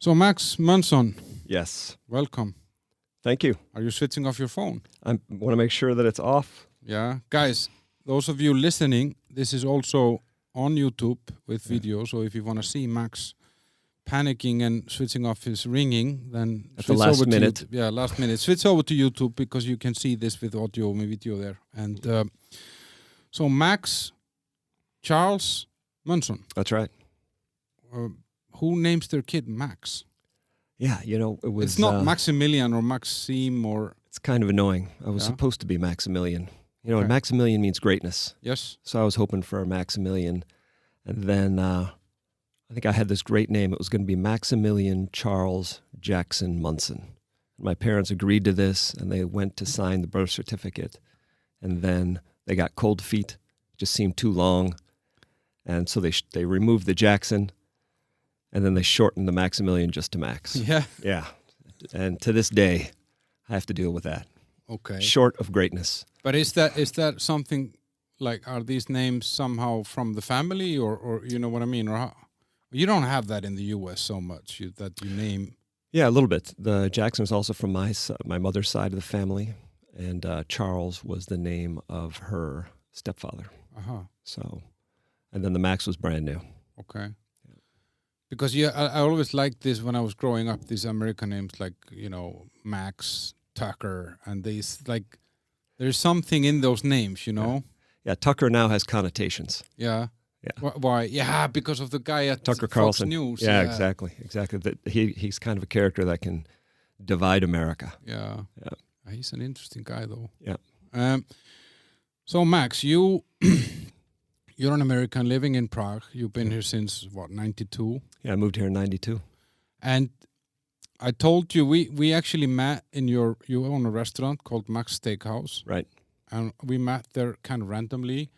So Max Munson, Yes. welcome. Thank you. Are you switching off your phone? I want to make sure that it's off. Yeah. Guys, those of you listening, this is also on YouTube with video. So if you want to see Max panicking and switching off his ringing, then At the switch last over minute. to YouTube. Yeah, last minute. Switch over to YouTube because you can see this with audio and video there. And so Max Charles Munson. That's right. Who names their kid Max? Yeah, it was... It's not Maximilian or Maxime or... It's kind of annoying. I was Yeah. supposed to be Maximilian. And Okay. Maximilian means greatness. Yes. So I was hoping for a Maximilian. And then I think I had this great name. It was going to be Maximilian Charles Jackson Munson. My parents agreed to this, and they went to sign the birth certificate. And then they got cold feet. It just seemed too long. And so they removed the Jackson, and then they shortened the Maximilian just to Max. Yeah. Yeah. And to this day, I have to deal with that. Okay. Short of greatness. But is that something like, are these names somehow from the family or you know what I mean? Or how? You don't have that in the US so much that you name. Yeah, a little bit. The Jackson was also from my mother's side of the family, and Charles was the name of her stepfather. Uh-huh. So, and then the Max was brand new. Okay. Because I always liked this when I was growing up, these American names like, Max, Tucker, and these like, there's something in those names, Yeah, Tucker now has connotations. Yeah. Yeah. Why? Yeah, because of the guy at Tucker Fox Carlson. News. Yeah, exactly. That he's kind of a character that can divide America. Yeah. Yeah. He's an interesting guy, though. Yeah. So, Max, you're an American living in Prague. You've been here since, 92? Yeah, I moved here in 92. And I told you, we actually met you own a restaurant called Max Steakhouse. Right. And we met there kind of randomly.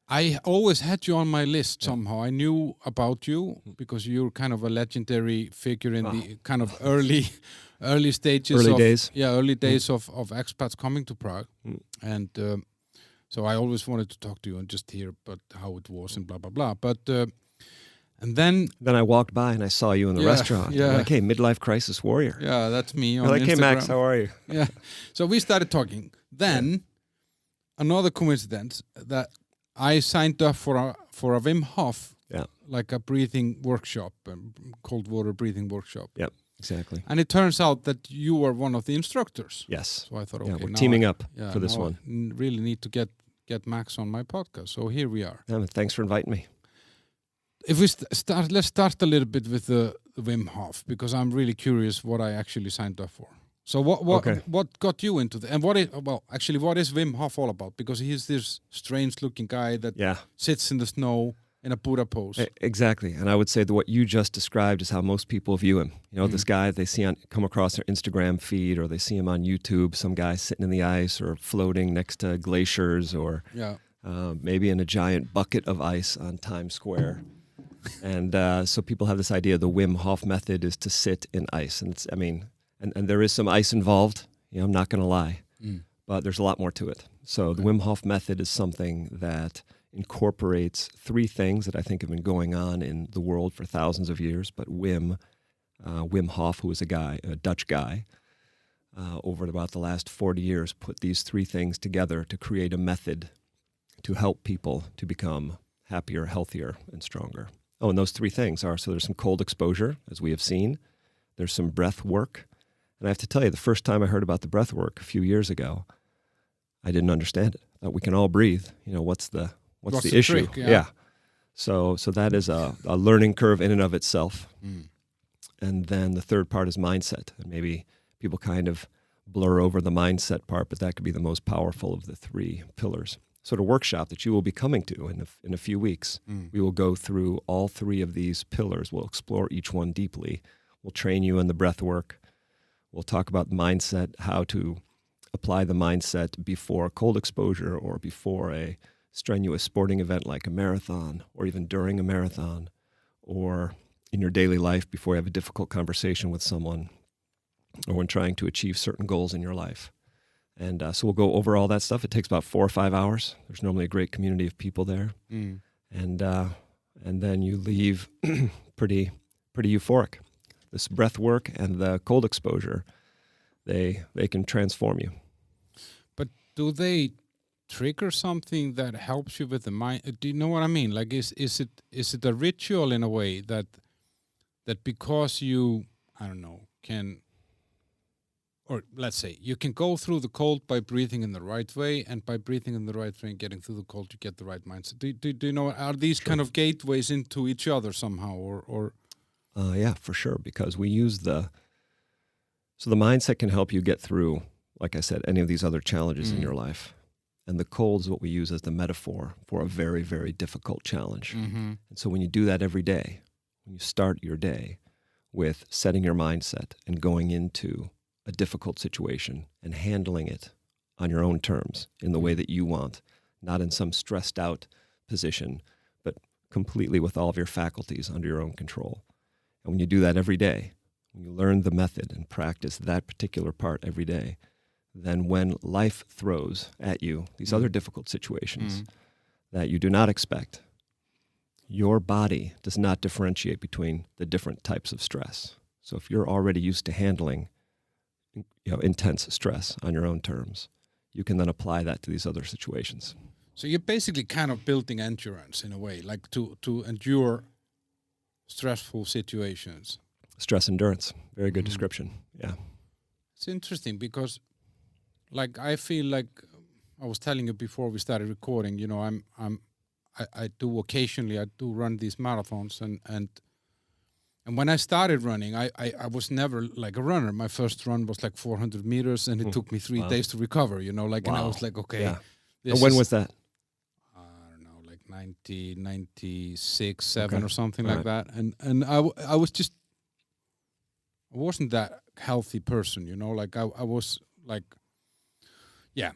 I always had you on my list somehow. I knew about you because you're kind of a legendary figure in the kind of early stages. Early days. Yeah, early days of expats coming to Prague. Mm. And so I always wanted to talk to you and just hear about how it was and blah, blah, blah. But, and then I walked by and I saw you in the restaurant. Yeah. I'm like, hey, midlife crisis warrior. yeah, that's me on You're like, hey, Instagram. Max, how are you? Yeah. So we started talking. Then another coincidence that I signed up for a Wim Hof, like a breathing workshop, cold water breathing workshop. Yep, exactly. And it turns out that you were one of the instructors. Yes. So I thought, Yeah, okay, we're now teaming up for this now one. I really need to get Max on my podcast. So here we are. Yeah, thanks for inviting me. If we let's start a little bit with the Wim Hof, because I'm really curious what I actually signed up for. So what got you into and what is Wim Hof all about? Because he's this strange-looking guy that sits in the snow in a Buddha pose. Exactly, and I would say that what you just described is how most people view him. This guy they see come across their Instagram feed, or they see him on YouTube. Some guy sitting in the ice or floating next to glaciers, or maybe in a giant bucket of ice on Times Square. And so people have this idea the Wim Hof Method is to sit in ice, and And there is some ice involved, I'm not going to lie, but there's a lot more to it. So the Wim Hof Method is something that incorporates three things that I think have been going on in the world for thousands of years. But Wim Hof, who was a Dutch guy, over about the last 40 years, put these three things together to create a method to help people to become happier, healthier, and stronger. Oh, and those three things are, so there's some cold exposure, as we have seen. There's some breath work. And I have to tell you, the first time I heard about the breath work a few years ago, I didn't understand it. That we can all breathe. What's the issue? Trick, yeah. So that is a learning curve in and of itself. And then the third part is mindset. And maybe people kind of blur over the mindset part, but that could be the most powerful of the three pillars. So the workshop that you will be coming to in a few weeks, we will go through all three of these pillars. We'll explore each one deeply. We'll train you in the breath work. We'll talk about mindset, how to apply the mindset before cold exposure or before a strenuous sporting event like a marathon, or even during a marathon, or in your daily life before you have a difficult conversation with someone, or when trying to achieve certain goals in your life. And so we'll go over all that stuff. It takes about 4 or 5 hours. There's normally a great community of people there. And then you leave pretty euphoric. this breath work and the cold exposure, they can transform you. But do they trigger something that helps you with the mind? Do you know what I mean? Like, is it a ritual in a way that because you, I don't know, can, or let's say you can go through the cold by breathing in the right way, and by breathing in the right way and getting through the cold, you get the right mindset. Do you know, are these kind of gateways into each other somehow, or? Yeah, for sure, because we use the mindset can help you get through, like I said, any of these other challenges in your life. And the cold is what we use as the metaphor for a very, very difficult challenge. Mm-hmm. And so when you do that every day, when you start your day with setting your mindset and going into a difficult situation and handling it on your own terms in the way that you want, not in some stressed out position, but completely with all of your faculties under your own control. And when you do that every day, when you learn the method and practice that particular part every day, then when life throws at you these other difficult situations that you do not expect, your body does not differentiate between the different types of stress. So if you're already used to handling intense stress on your own terms, you can then apply that to these other situations. So you're basically kind of building endurance in a way, like to endure stressful situations. Stress endurance. Very good description. Yeah. It's interesting because, like, I feel like I was telling you before we started recording, you know, I do occasionally, I do run these marathons, and when I started running, I was never like a runner. My first run was like 400 meters, and it took me 3 days to recover, you know, like, and I was like, okay. Yeah. And when was that? I don't know, like 96, 7 or something All like that. And I was just, I wasn't that healthy person, you know, like I was like, yeah,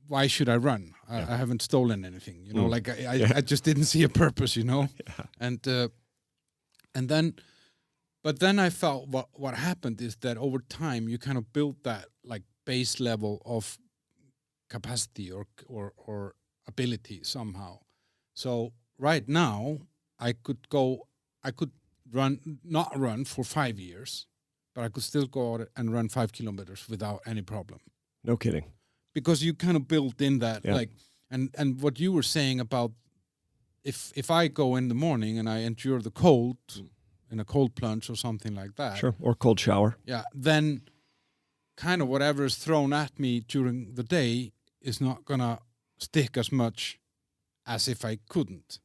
why should I run? I haven't stolen anything, you know, like I just didn't see a purpose, you know, and then, but then I felt what happened is that over time you kind of build that like base level of capacity or ability somehow. So right now I could not run for 5 years, but I could still go out and run 5 kilometers without any problem. No kidding. Because you kind of built in that, like, and what you were saying about if I go in the morning and I endure the cold in a cold plunge or something like that. Sure, or cold shower. Yeah, then kind of whatever is thrown at me during the day is not going to stick as much as if I couldn't.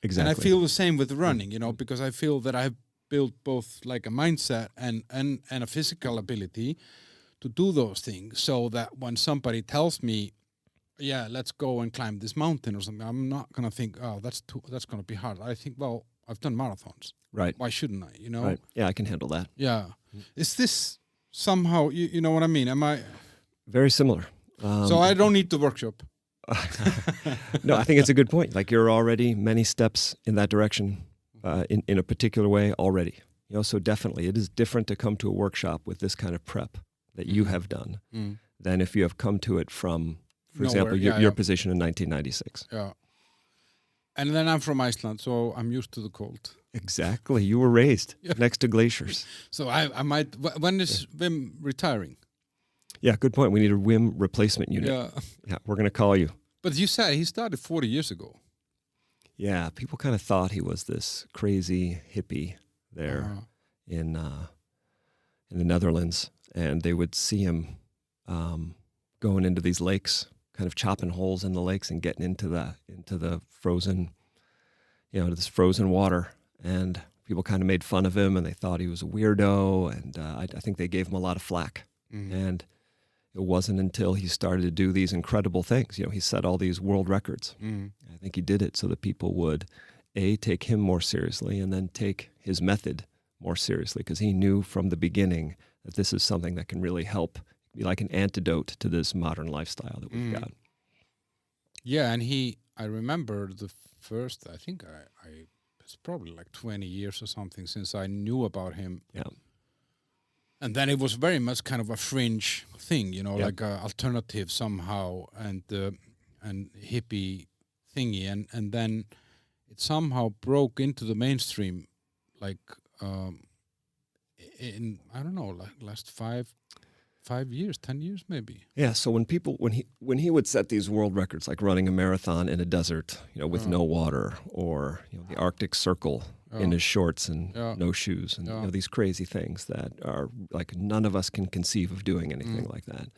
Exactly. And I feel the same with running, you know, because I feel that I've built both like a mindset and a physical ability to do those things, so that when somebody tells me, yeah, let's go and climb this mountain or something, I'm not going to think, oh, that's going to be hard. I think, well, I've done marathons. Right. Why shouldn't I, you know? Right. Yeah, I can handle that. Yeah. Is this somehow, you know what I mean? Am I? Very similar. So I don't need the workshop. No, I think it's a good point. Like, you're already many steps in that direction in a particular way already. You know, so definitely it is different to come to a workshop with this kind of prep that you have done than if you have come to it from, for example, your position in 1996. Yeah. And then I'm from Iceland, so I'm used to the cold. Exactly. You were raised next to glaciers. So I might, when is Wim retiring? Yeah, good point. We need a Wim replacement unit. Yeah, we're going to call you. But you said he started 40 years ago. Yeah, people kind of thought he was this crazy hippie there in the Netherlands. And they would see him going into these lakes, kind of chopping holes in the lakes and getting into the frozen, this frozen water. And people kind of made fun of him, and they thought he was a weirdo. And I think they gave him a lot of flack. And it wasn't until he started to do these incredible things. You know, he set all these world records. I think he did it so that people would, take him more seriously, and then take his method more seriously, because he knew from the beginning that this is something that can really help, be like an antidote to this modern lifestyle that we've got. Yeah, and I remember the first, I think it's probably like 20 years or something since I knew about him. Yeah. And then it was very much kind of a fringe thing, you know, like a alternative somehow, and hippie thingy. And then it somehow broke into the mainstream, like, in I don't know, like last 5 years, 10 years maybe. Yeah, so when he would set these world records, like running a marathon in a desert, with no water, or the Arctic Circle in his shorts and no shoes, and these crazy things that are like none of us can conceive of doing anything like that.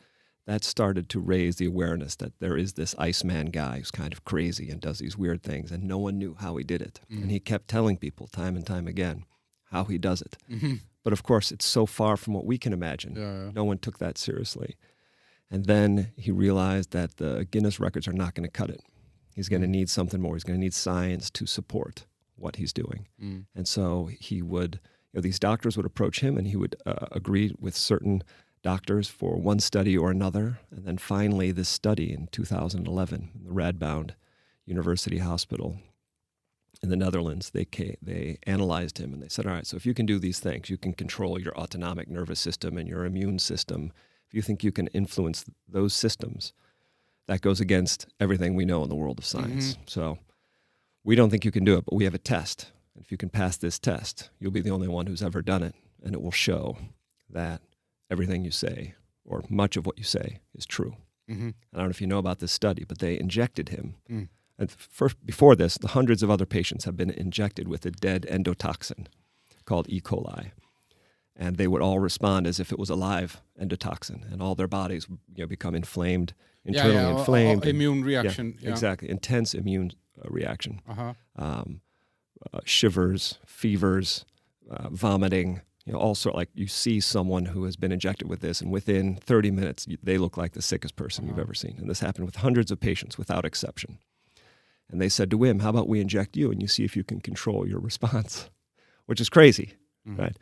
That started to raise the awareness that there is this Iceman guy who's kind of crazy and does these weird things, and no one knew how he did it. And he kept telling people time and time again how he does it. But of course, it's so far from what we can imagine. No one took that seriously. And then he realized that the Guinness records are not going to cut it. He's going to need something more. He's going to need science to support what he's doing. And so he would, these doctors would approach him, and he would agree with certain doctors for one study or another. And then finally, this study in 2011, the Radboud University Hospital in the Netherlands, they analyzed him, and they said, all right, so if you can do these things, you can control your autonomic nervous system and your immune system. If you think you can influence those systems, that goes against everything we know in the world of science. So we don't think you can do it, but we have a test. And if you can pass this test, you'll be the only one who's ever done it, and it will show that everything you say, or much of what you say, is true. I don't know if you know about this study, but they injected him. And before this, the hundreds of other patients have been injected with a dead endotoxin called E. coli. And they would all respond as if it was a live endotoxin, and all their bodies become inflamed, internally inflamed. Immune reaction. Exactly, intense immune reaction. Shivers, fevers, vomiting, also like you see someone who has been injected with this, and within 30 minutes, they look like the sickest person you've ever seen. And this happened with hundreds of patients without exception. And they said to Wim, how about we inject you and you see if you can control your response, which is crazy, right?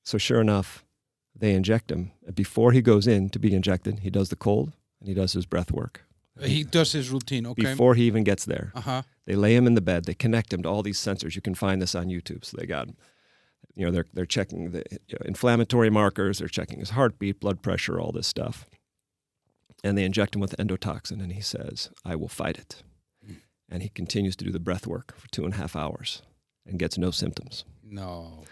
So sure enough, they inject him. Before he goes in to be injected, he does the cold and he does his breath work. He does his routine, okay. Before he even gets there. They lay him in the bed. They connect him to all these sensors. You can find this on YouTube. So they got, they're checking the inflammatory markers. They're checking his heartbeat, blood pressure, all this stuff. And they inject him with endotoxin, and he says, I will fight it. And he continues to do the breath work for 2.5 hours and gets no symptoms. No.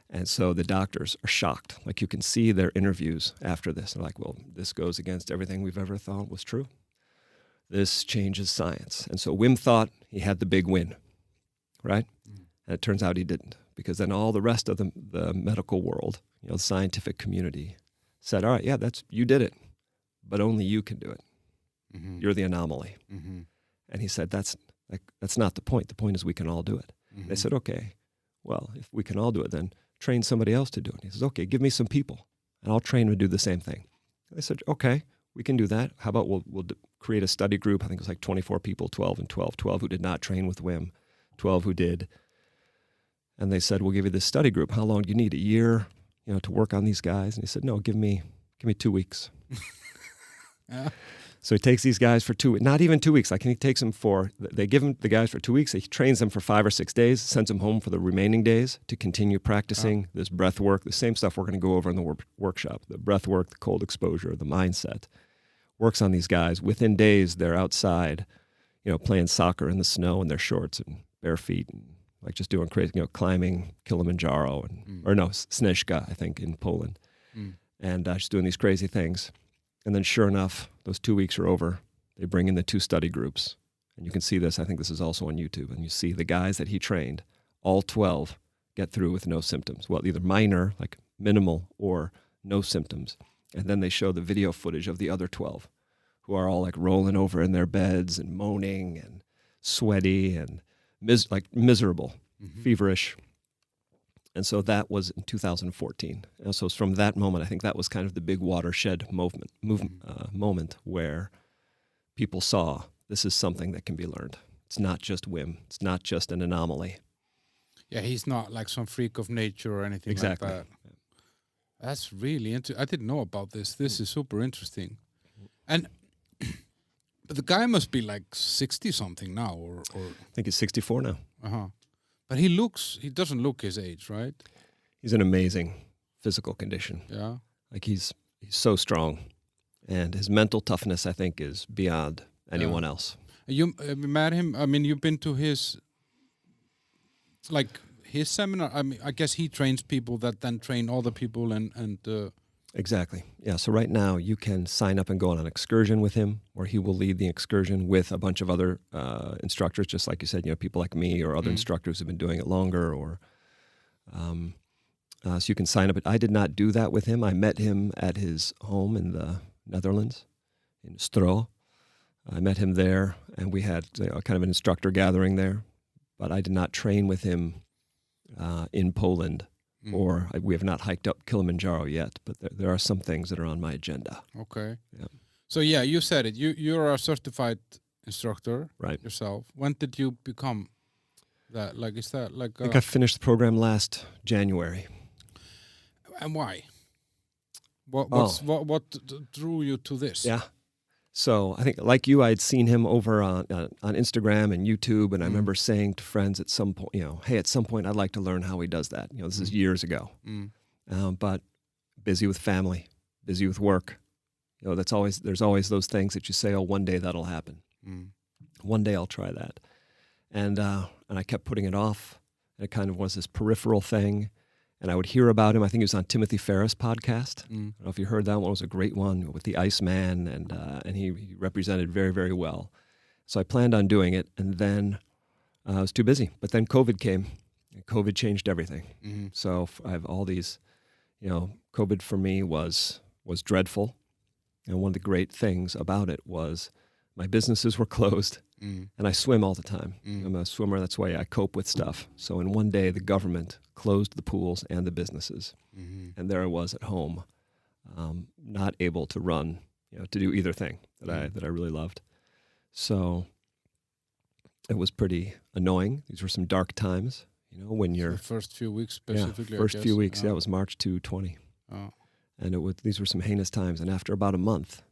And so the doctors are shocked. Like you can see their interviews after this. They're like, well, this goes against everything we've ever thought was true. This changes science. And so Wim thought he had the big win, right? And it turns out he didn't, because then all the rest of the medical world, the scientific community said, all right, yeah, you did it, but only you can do it. You're the anomaly. And he said, that's not the point. The point is we can all do it. They said, okay, well, if we can all do it, then train somebody else to do it. He says, okay, give me some people, and I'll train them to do the same thing. They said, okay, we can do that. How about we'll create a study group? I think it was like 24 people, 12 and 12, 12 who did not train with Wim, 12 who did. And they said, we'll give you this study group. How long do you need? A year, to work on these guys? And he said, no, give me 2 weeks. So he takes these guys for 2 weeks, not even 2 weeks. Like he takes them they give him the guys for 2 weeks. He trains them for 5 or 6 days, sends them home for the remaining days to continue practicing this breath work, the same stuff we're going to go over in the workshop, the breath work, the cold exposure, the mindset. Works on these guys. Within days, they're outside, playing soccer in the snow in their shorts and bare feet, and like just doing crazy, climbing Kilimanjaro Snezhka, I think, in Poland, and just doing these crazy things. And then sure enough, those 2 weeks are over. They bring in the 2 study groups. And you can see this. I think this is also on YouTube. And you see the guys that he trained, all 12, get through with no symptoms. Well, either minor, like minimal, or no symptoms. And then they show the video footage of the other 12, who are all like rolling over in their beds and moaning and sweaty and miserable, feverish. And so that was in 2014. And so from that moment, I think that was kind of the big watershed moment where people saw this is something that can be learned. It's not just Wim. It's not just an anomaly. Yeah, he's not like some freak of nature or anything like that. That's really interesting. I didn't know about this. This is super interesting. And but the guy must be like 60-something now, or I think he's 64 now. But he doesn't look his age, right? He's in amazing physical condition. Yeah. Like he's so strong. And his mental toughness, I think, is beyond anyone else. You met him? I mean, you've been to his his seminar? I mean, I guess he trains people that then train other people and Exactly. Yeah. So right now you can sign up and go on an excursion with him, or he will lead the excursion with a bunch of other instructors, just like you said, people like me or other instructors who've been doing it longer, or so you can sign up. I did not do that with him. I met him at his home in the Netherlands, in Stro. I met him there, and we had kind of an instructor gathering there, but I did not train with him in Poland. Or we have not hiked up Kilimanjaro yet, but there are some things that are on my agenda. Okay. Yeah. So you said it. You're a certified instructor, right? Yourself. When did you become that? Like, is that like? I think I finished the program last January. And why? What drew you to this? Yeah. So I think, like you, I had seen him over on Instagram and YouTube, and I remember saying to friends at some point, hey, at some point I'd like to learn how he does that. This is years ago, but busy with family, busy with work. There's always those things that you say, oh, one day that'll happen. One day I'll try that, and I kept putting it off. And it kind of was this peripheral thing. And I would hear about him. I think he was on Timothy Ferriss' podcast. I don't know if you heard that one. It was a great one with the Iceman, and he represented very, very well. So I planned on doing it, and then I was too busy. But then COVID came, and COVID changed everything. So I have all these, COVID for me was dreadful. And one of the great things about it was my businesses were closed, and I swim all the time. I'm a swimmer. That's why I cope with stuff. So in one day, the government closed the pools and the businesses. And there I was at home, not able to run, to do either thing that I really loved. So it was pretty annoying. These were some dark times, when you're... The first few weeks specifically, first few weeks, it was March 2020. Oh. And these were some heinous times. And after about a month,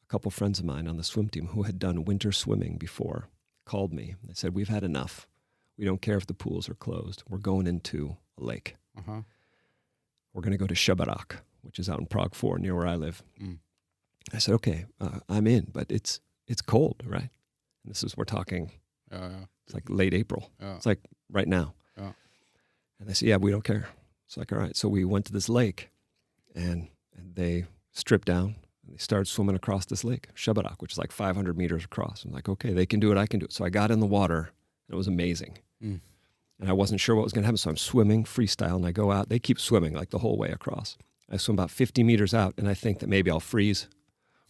a couple friends of mine on the swim team who had done winter swimming before called me. They said, we've had enough. We don't care if the pools are closed. We're going into a lake. We're going to go to Šeberak, which is out in Prague 4, near where I live. I said, okay, I'm in, but it's cold, right? And we're talking, it's like late April. It's like right now. And they said, yeah, we don't care. It's like, all right. So we went to this lake, and they stripped down. They started swimming across this lake, Šeberak, which is like 500 meters across. I'm like, okay, they can do it, I can do it. So I got in the water, and it was amazing. And I wasn't sure what was going to happen, so I'm swimming freestyle, and I go out. They keep swimming like the whole way across. I swim about 50 meters out, and I think that maybe I'll freeze,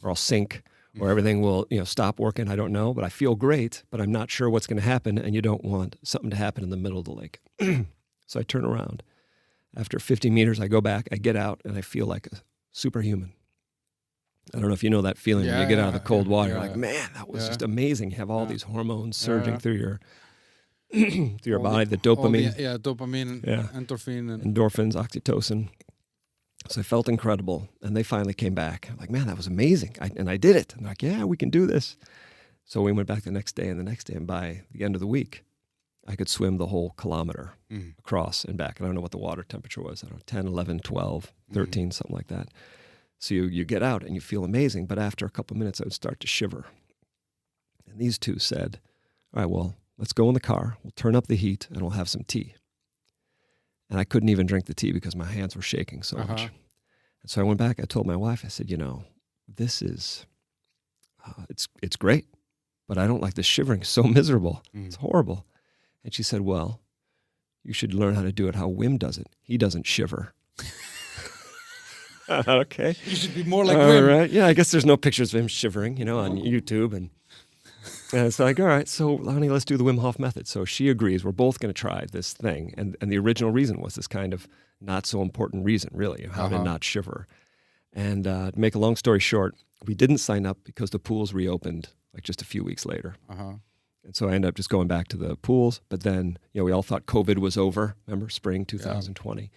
or I'll sink, or everything will stop working. I don't know, but I feel great, but I'm not sure what's going to happen, and you don't want something to happen in the middle of the lake. So I turn around. After 50 meters, I go back, I get out, and I feel like a superhuman. I don't know if you know that feeling when you get out of the cold water. You're like, man, that was just amazing. You have all these hormones surging through your through your body, the dopamine. Dopamine, endorphin. Endorphins, oxytocin. So I felt incredible. And they finally came back. I'm like, man, that was amazing. And I did it. And they're like, yeah, we can do this. So we went back the next day and the next day. And by the end of the week, I could swim the whole kilometer across and back. And I don't know what the water temperature was. I don't know, 10, 11, 12, 13, something like that. So you get out and you feel amazing, but after a couple of minutes, I would start to shiver. And these two said, all right, well, let's go in the car. We'll turn up the heat and we'll have some tea. And I couldn't even drink the tea because my hands were shaking so much. And so I went back. I told my wife, I said, this is, it's great, but I don't like this shivering. It's so miserable. It's horrible. And she said, well, you should learn how to do it how Wim does it. He doesn't shiver. Okay. You should be more like Wim. All right. Yeah, I guess there's no pictures of him shivering, on YouTube. And it's like, all right, so honey, let's do the Wim Hof Method. So she agrees. We're both going to try this thing. And the original reason was this kind of not so important reason, really, of how to not shiver. And to make a long story short, we didn't sign up because the pools reopened like just a few weeks later. And so I ended up just going back to the pools. But then, we all thought COVID was over. Remember, spring 2020. Yeah.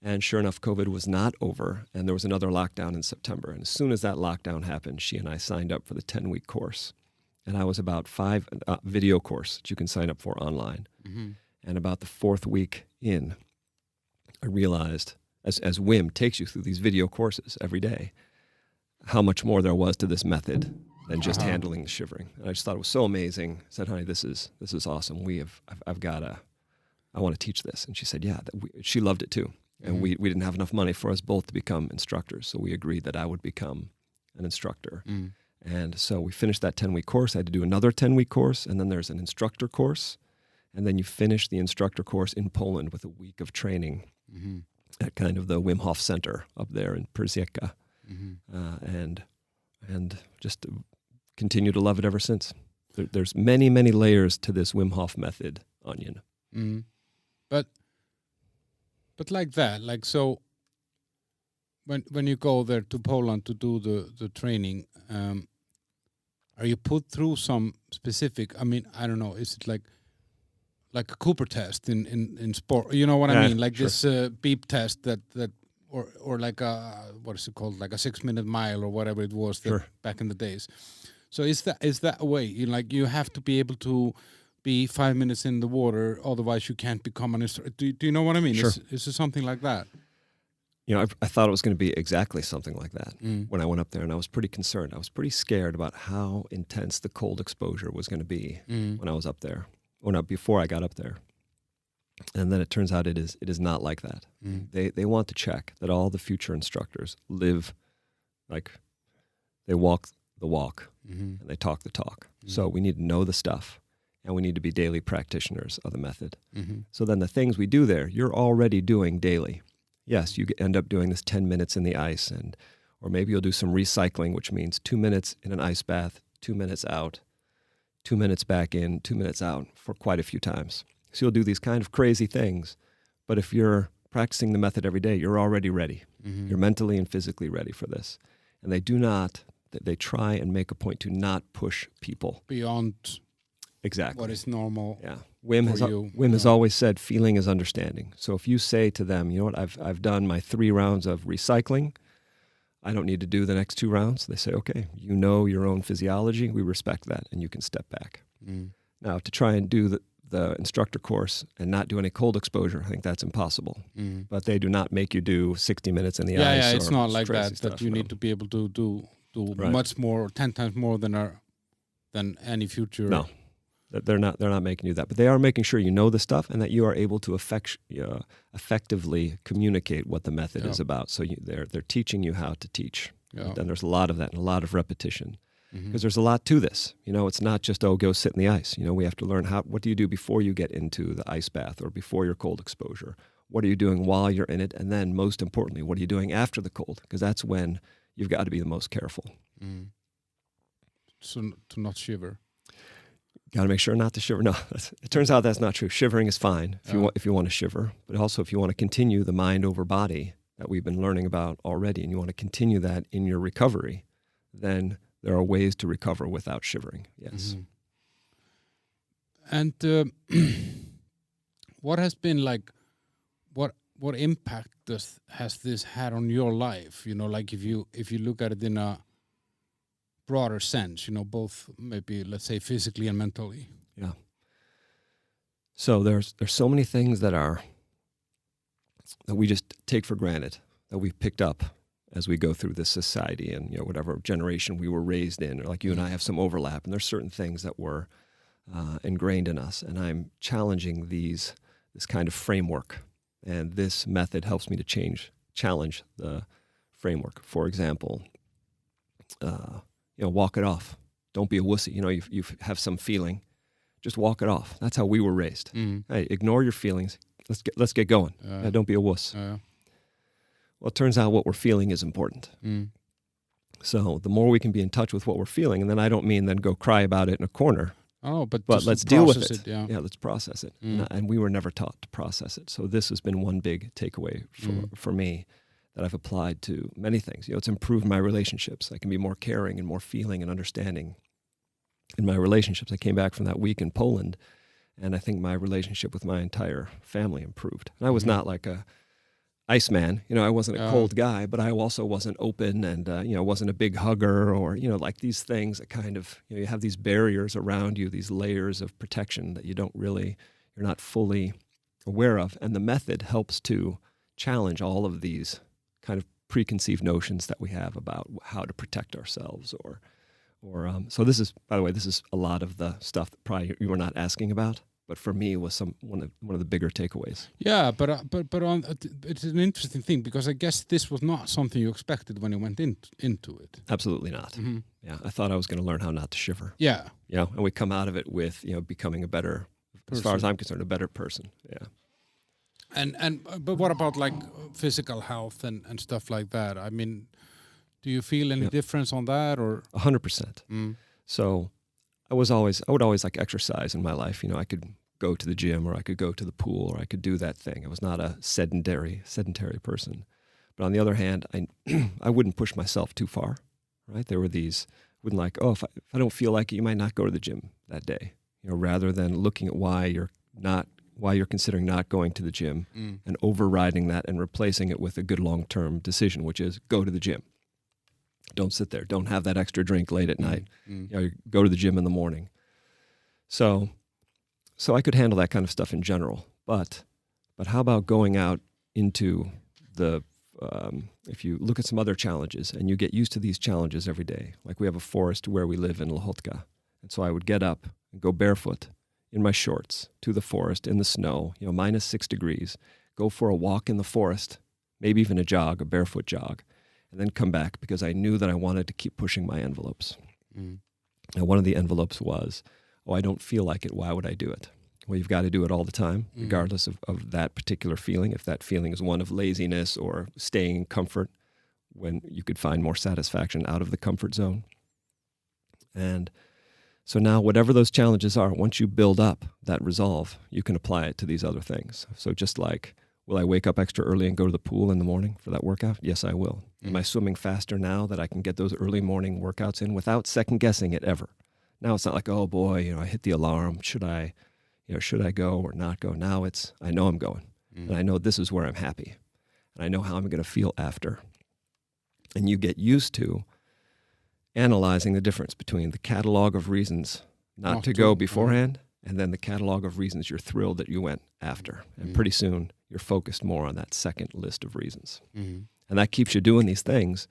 And sure enough, COVID was not over, and there was another lockdown in September. And as soon as that lockdown happened, she and I signed up for the 10-week course. And I was about 5 video course that you can sign up for online. And about the 4th week in, I realized, as Wim takes you through these video courses every day, how much more there was to this method than just handling the shivering. And I just thought it was so amazing. I said, honey, this is awesome. I've got I want to teach this. And she said, yeah, she loved it too. And we didn't have enough money for us both to become instructors. So we agreed that I would become an instructor. And so we finished that 10-week course. I had to do another 10-week course, and then there's an instructor course. And then you finish the instructor course in Poland with a week of training at kind of the Wim Hof Center up there in Przieka. And just continue to love it ever since. There's many, many layers to this Wim Hof Method onion. But like that, like, so when you go there to Poland to do the training, are you put through some specific, I mean, I don't know, is it like a Cooper test in sport? You know what I mean? Like this beep test that or like a, what is it called? Like a 6-minute mile or whatever it was back in the days. So is that a way? You have to be able to be 5 minutes in the water, otherwise you can't become an instructor. Do you know what I mean? Sure. Is it something like that? I thought it was going to be exactly something like that when I went up there, and I was pretty concerned. I was pretty scared about how intense the cold exposure was going to be when I was up there, or not before I got up there. And then it turns out it is not like that. They want to check that all the future instructors live like they walk the walk and they talk the talk. So we need to know the stuff, and we need to be daily practitioners of the method. So then the things we do there, you're already doing daily. Yes, you end up doing this 10 minutes in the ice, or maybe you'll do some recycling, which means 2 minutes in an ice bath, 2 minutes out, 2 minutes back in, 2 minutes out for quite a few times. So you'll do these kind of crazy things, but if you're practicing the method every day, you're already ready. You're mentally and physically ready for this. And they try and make a point to not push people beyond exactly what is normal. Yeah. Wim has always said feeling is understanding. So if you say to them, you know what, I've done my 3 rounds of recycling, I don't need to do the next 2 rounds. They say, okay, you know your own physiology, we respect that, and you can step back. Now, to try and do the instructor course and not do any cold exposure, I think that's impossible. But they do not make you do 60 minutes in the ice. Yeah, it's not like that you need to be able to do much more, 10 times more than any future. No. They're not making you that, but they are making sure you know the stuff and that you are able to effectively communicate what the method is about. So they're teaching you how to teach. And there's a lot of that and a lot of repetition because there's a lot to this. It's not just, go sit in the ice. We have to learn what do you do before you get into the ice bath or before your cold exposure? What are you doing while you're in it? And then most importantly, what are you doing after the cold? Because that's when you've got to be the most careful. So to not shiver. Got to make sure not to shiver. No, it turns out that's not true. Shivering is fine if you want to shiver, but also if you want to continue the mind over body that we've been learning about already, and you want to continue that in your recovery, then there are ways to recover without shivering. Yes. And what has been like? What impact has this had on your life? Like if you look at it in a broader sense, both maybe, let's say, physically and mentally. Yeah. So there's so many things that we just take for granted, that we've picked up as we go through this society and whatever generation we were raised in, or like you and I have some overlap, and there's certain things that were ingrained in us, and I'm challenging this kind of framework, and this method helps me to challenge the framework. For example, walk it off. Don't be a wussy. You have some feeling, just walk it off. That's how we were raised. Hey, ignore your feelings. Let's get going. Don't be a wuss. Well, it turns out what we're feeling is important. So the more we can be in touch with what we're feeling, and then I don't mean then go cry about it in a corner. But let's deal with it. Yeah, let's process it. And we were never taught to process it. So this has been one big takeaway for me that I've applied to many things. It's improved my relationships. I can be more caring and more feeling and understanding in my relationships. I came back from that week in Poland, and I think my relationship with my entire family improved. And I was not like a Iceman. I wasn't a cold guy, but I also wasn't open and, wasn't a big hugger or, like these things that kind of, you have these barriers around you, these layers of protection that you're not fully aware of. And the method helps to challenge all of these kind of preconceived notions that we have about how to protect ourselves so this is, by the way, this is a lot of the stuff that probably you were not asking about. but for me was one of the bigger takeaways. Yeah, but it's an interesting thing because I guess this was not something you expected when you went into it. Absolutely not. Mm-hmm. Yeah, I thought I was going to learn how not to shiver. Yeah, and we come out of it with becoming a better person. As far as I'm concerned, a better person. Yeah. But what about like physical health and stuff like that? I mean, do you feel any difference on that or 100%? So I would always like exercise in my life. I could go to the gym, or I could go to the pool, or I could do that thing. I was not a sedentary person. But on the other hand, I wouldn't push myself too far. Right? There were these wouldn't like, oh, if I don't feel like it, you might not go to the gym that day. Rather than looking at why you're considering not going to the gym and overriding that and replacing it with a good long-term decision, which is go to the gym. Don't sit there. Don't have that extra drink late at night. You go to the gym in the morning. So I could handle that kind of stuff in general. But how about going out into the if you look at some other challenges and you get used to these challenges every day, like we have a forest where we live in Lhotka. And so I would get up and go barefoot in my shorts to the forest in the snow, -6 degrees, go for a walk in the forest, maybe even a barefoot jog, and then come back because I knew that I wanted to keep pushing my envelopes. And one of the envelopes was, I don't feel like it. Why would I do it? Well, you've got to do it all the time, regardless of that particular feeling. If that feeling is one of laziness or staying in comfort, when you could find more satisfaction out of the comfort zone. And so now whatever those challenges are, once you build up that resolve, you can apply it to these other things. So just like, will I wake up extra early and go to the pool in the morning for that workout? Yes, I will. Am I swimming faster now that I can get those early morning workouts in without second guessing it ever? Now it's not like, oh boy, I hit the alarm. Should I go or not go? Now it's, I know I'm going. And I know this is where I'm happy. And I know how I'm going to feel after. And you get used to analyzing the difference between the catalog of reasons not to go beforehand and then the catalog of reasons you're thrilled that you went after. And pretty soon you're focused more on that second list of reasons. And that keeps you doing these things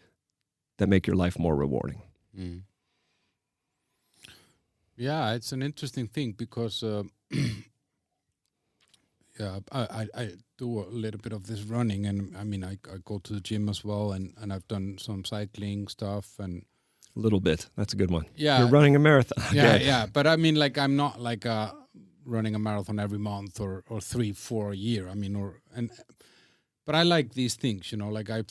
that make your life more rewarding. Yeah, it's an interesting thing because I do a little bit of this running, and I mean I go to the gym as well, and I've done some cycling stuff and a little bit. That's a good one. Yeah, you're running a marathon. Yeah. But I mean, like I'm not like running a marathon every month or 3-4 a year. I mean, but I like these things, like I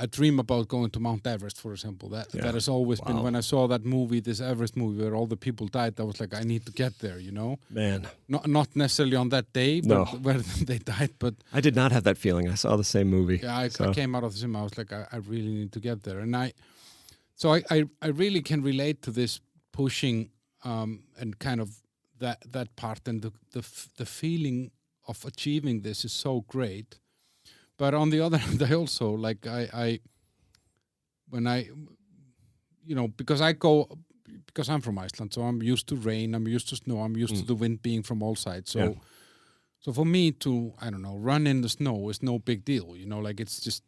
dream about going to Mount Everest, for example. That has always been, when I saw that movie, this Everest movie where all the people died, I was like, I need to get there, Man. Not necessarily on that day, but where they died. But I did not have that feeling. I saw the same movie. Yeah, I came out of the cinema. I was like, I really need to get there. And I really can relate to this pushing and kind of that part, and the feeling of achieving this is so great. But on the other hand, I also like because I'm from Iceland, so I'm used to rain, I'm used to snow, I'm used to the wind being from all sides. So for me to, I don't know, run in the snow is no big deal. Like it's just,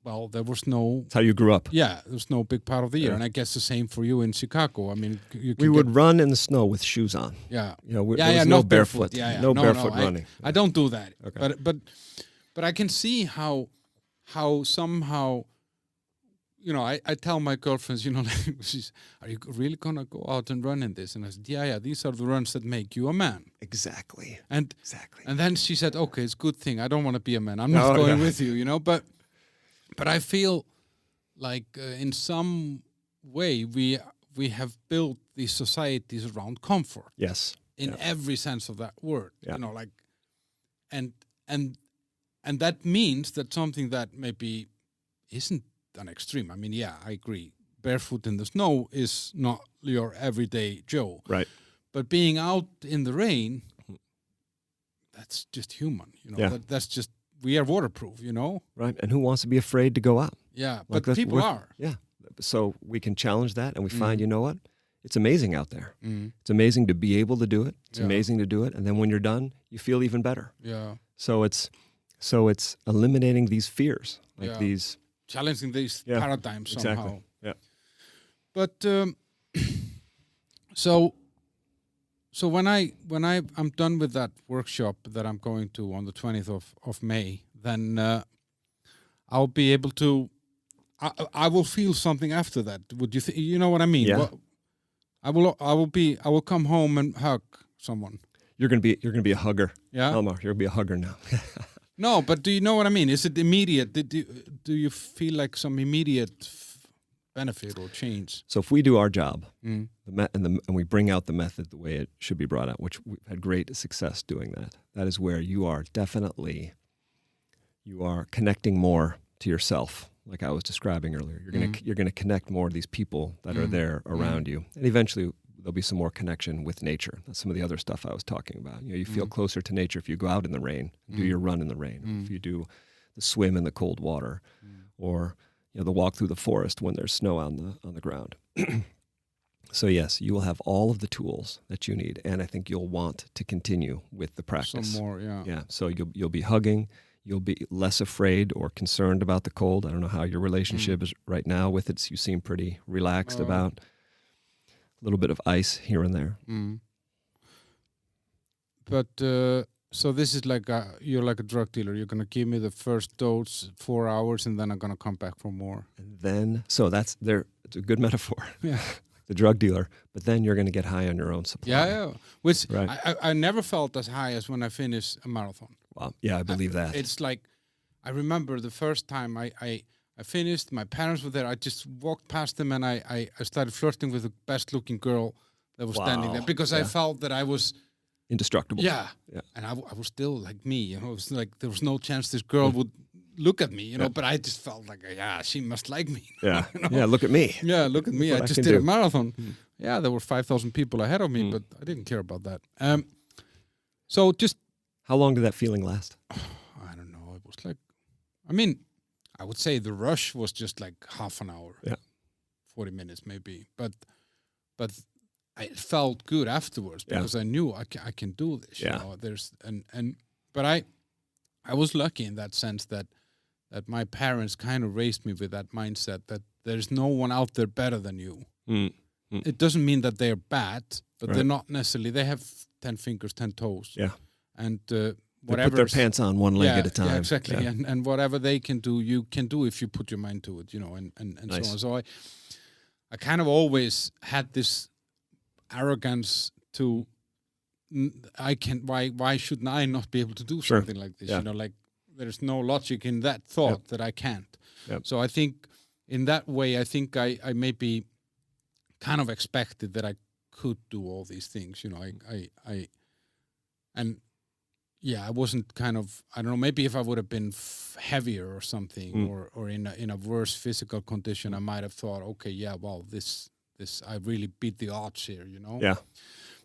well, there was no. It's how you grew up. Yeah, there's no big part of the year, and I guess the same for you in Chicago. I mean, we would run in the snow with shoes on. Yeah, there was no barefoot. No barefoot running. I don't do that. Okay. But I can see how somehow, I tell my girlfriends, are you really gonna go out and run in this? And I said, yeah, these are the runs that make you a man. Exactly. And then she said, okay, it's a good thing. I don't want to be a man. I'm not going with you, But I feel like in some way we have built these societies around comfort. Yes. In every sense of that word. Yeah. And that means that something that maybe isn't an extreme. I mean, yeah, I agree. Barefoot in the snow is not your everyday Joe. Right. But being out in the rain, that's just human. That's just, we are waterproof, Right. And who wants to be afraid to go out? Yeah, but people are. Yeah. So we can challenge that, and we find, you know what? It's amazing out there. It's amazing to be able to do it. It's amazing to do it. And then when you're done, you feel even better. Yeah. So it's eliminating these fears, these challenging these paradigms somehow. Exactly. Yeah. But so So when I'm done with that workshop that I'm going to on the 20th of May, then I'll be able to. I will feel something after that. Would you think? You know what I mean? Yeah. I will come home and hug someone. You're gonna be a hugger. Yeah. Elmar, you're gonna be a hugger now. No, but do you know what I mean? Is it immediate? Do you feel like some immediate benefit or change? So if we do our job, and we bring out the method the way it should be brought out, which we've had great success doing that is where you are connecting more to yourself, like I was describing earlier. You're gonna connect more to these people that are there around you, and eventually there'll be some more connection with nature. That's some of the other stuff I was talking about. You feel closer to nature if you go out in the rain, do your run in the rain, if you do the swim in the cold water, or the walk through the forest when there's snow on the ground. So yes, you will have all of the tools that you need, and I think you'll want to continue with the practice. Some more, yeah. Yeah. So you'll be hugging. You'll be less afraid or concerned about the cold. I don't know how your relationship is right now with it. So you seem pretty relaxed about a little bit of ice here and there. But so this is like you're like a drug dealer. You're gonna give me the first dose 4 hours, and then I'm gonna come back for more. And then, it's a good metaphor. Yeah. The drug dealer, but then you're gonna get high on your own supply. Yeah. Which right. I never felt as high as when I finished a marathon. Wow. Yeah, I believe that. It's like I remember the first time I finished. My parents were there. I just walked past them, and I started flirting with the best looking girl that was standing there because I felt that I was indestructible. Yeah. And I was still like me, It was like there was no chance this girl would look at me, but I just felt like, she must like me. Yeah. Yeah, look at me. Yeah, look at me. I just did a marathon. Yeah, there were 5,000 people ahead of me, but I didn't care about that. So just... How long did that feeling last? I don't know. It was like... I would say the rush was just like half an hour. Yeah. 40 minutes maybe. But I felt good afterwards because I knew I can do this. Yeah. But I was lucky in that sense that my parents kind of raised me with that mindset that there's no one out there better than you. It doesn't mean that they're bad, but they're not necessarily. They have 10 fingers, 10 toes. Yeah. And whatever. They put their pants on one leg at a time. Yeah, exactly. Yeah. And whatever they can do, you can do if you put your mind to it, and nice. So on. So I kind of always had this arrogance to why shouldn't I not be able to do something like this? Like there's no logic in that thought that I can't. Yep. So I think in that way, I think I maybe kind of expected that I could do all these things. I wasn't kind of, I don't know, maybe if I would have been heavier or something or in a worse physical condition, I might have thought, okay, this I really beat the odds here, Yeah.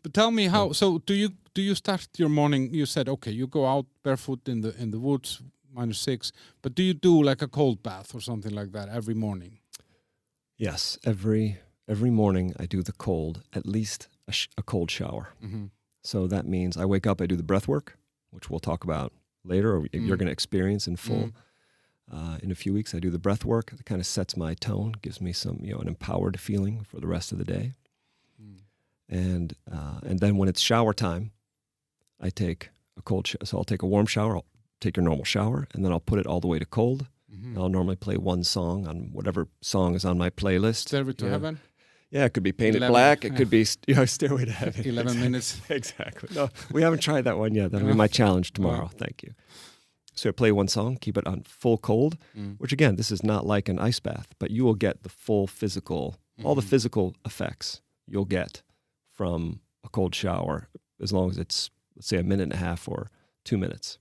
But tell me how. So do you start your morning? You said okay, you go out barefoot in the woods, -6. But do you do like a cold bath or something like that every morning? Yes, every morning I do the cold, at least a cold shower. So that means I wake up, I do the breath work, which we'll talk about later, or you're going to experience in full. In a few weeks, I do the breath work. It kind of sets my tone, gives me some, an empowered feeling for the rest of the day. And then when it's shower time, I take a cold shower. So I'll take a warm shower, I'll take your normal shower, and then I'll put it all the way to cold. I'll normally play one song on whatever song is on my playlist. Stairway to Heaven? Yeah, it could be Painted Black. It could be Stairway to Heaven. 11 minutes. Exactly. No, we haven't tried that one yet. That'll be my challenge tomorrow. Thank you. So I play one song, keep it on full cold, which again, this is not like an ice bath, but you will get the full physical, all the physical effects you'll get from a cold shower, as long as it's, let's say, 1.5 minutes or 2 minutes.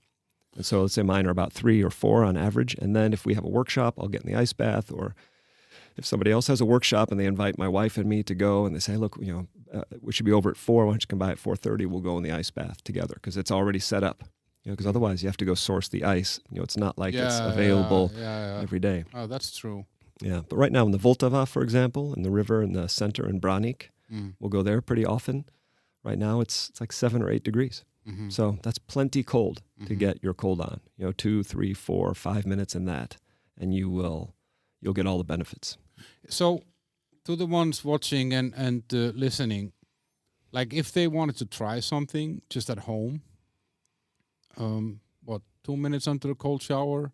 And so let's say mine are about 3 or 4 on average. And then if we have a workshop, I'll get in the ice bath. Or if somebody else has a workshop and they invite my wife and me to go and they say, look, we should be over at 4. Why don't you come by at 4:30? We'll go in the ice bath together because it's already set up. Because otherwise you have to go source the ice. It's not like it's available every day. Oh, that's true. Yeah, but right now in the Vltava, for example, in the river in the center in Branik, we'll go there pretty often. Right now it's like 7 or 8 degrees. So that's plenty cold to get your cold on. 2, 3, 4, 5 minutes in that, and you'll get all the benefits. So to the ones watching and listening, like if they wanted to try something just at home, 2 minutes under a cold shower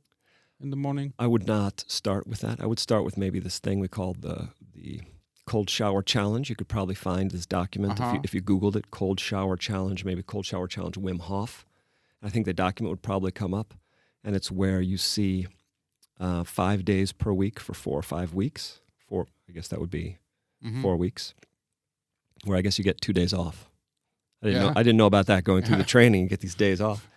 in the morning? I would not start with that. I would start with maybe this thing we call the cold shower challenge. You could probably find this document if you Googled it, cold shower challenge, maybe cold shower challenge Wim Hof. I think the document would probably come up, and it's where you see 5 days per week for 4 or 5 weeks. I guess that would be 4 weeks, where I guess you get 2 days off. I didn't know about that going through the training. You get these days off.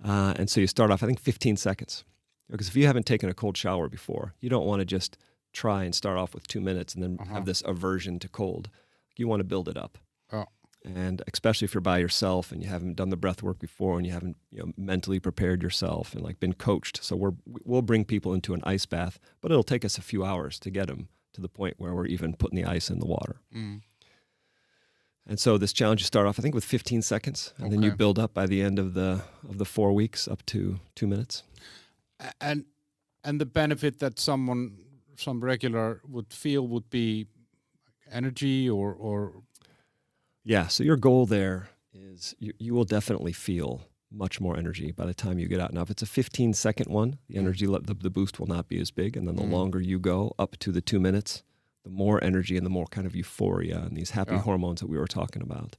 And so you start off, I think, 15 seconds. Because if you haven't taken a cold shower before, you don't want to just try and start off with 2 minutes and then have this aversion to cold. You want to build it up. Oh. And especially if you're by yourself and you haven't done the breath work before and you haven't mentally prepared yourself and like been coached. So we'll bring people into an ice bath, but it'll take us a few hours to get them to the point where we're even putting the ice in the water. Mm. And so this challenge, you start off, I think, with 15 seconds, and then you build up by the end of the 4 weeks up to 2 minutes. And the benefit that some regular would feel would be energy or Yeah, so your goal there is you will definitely feel much more energy by the time you get out. Now, if it's a 15-second one, the energy, the boost will not be as big, and then the longer you go up to the 2 minutes, the more energy and the more kind of euphoria and these happy hormones that we were talking about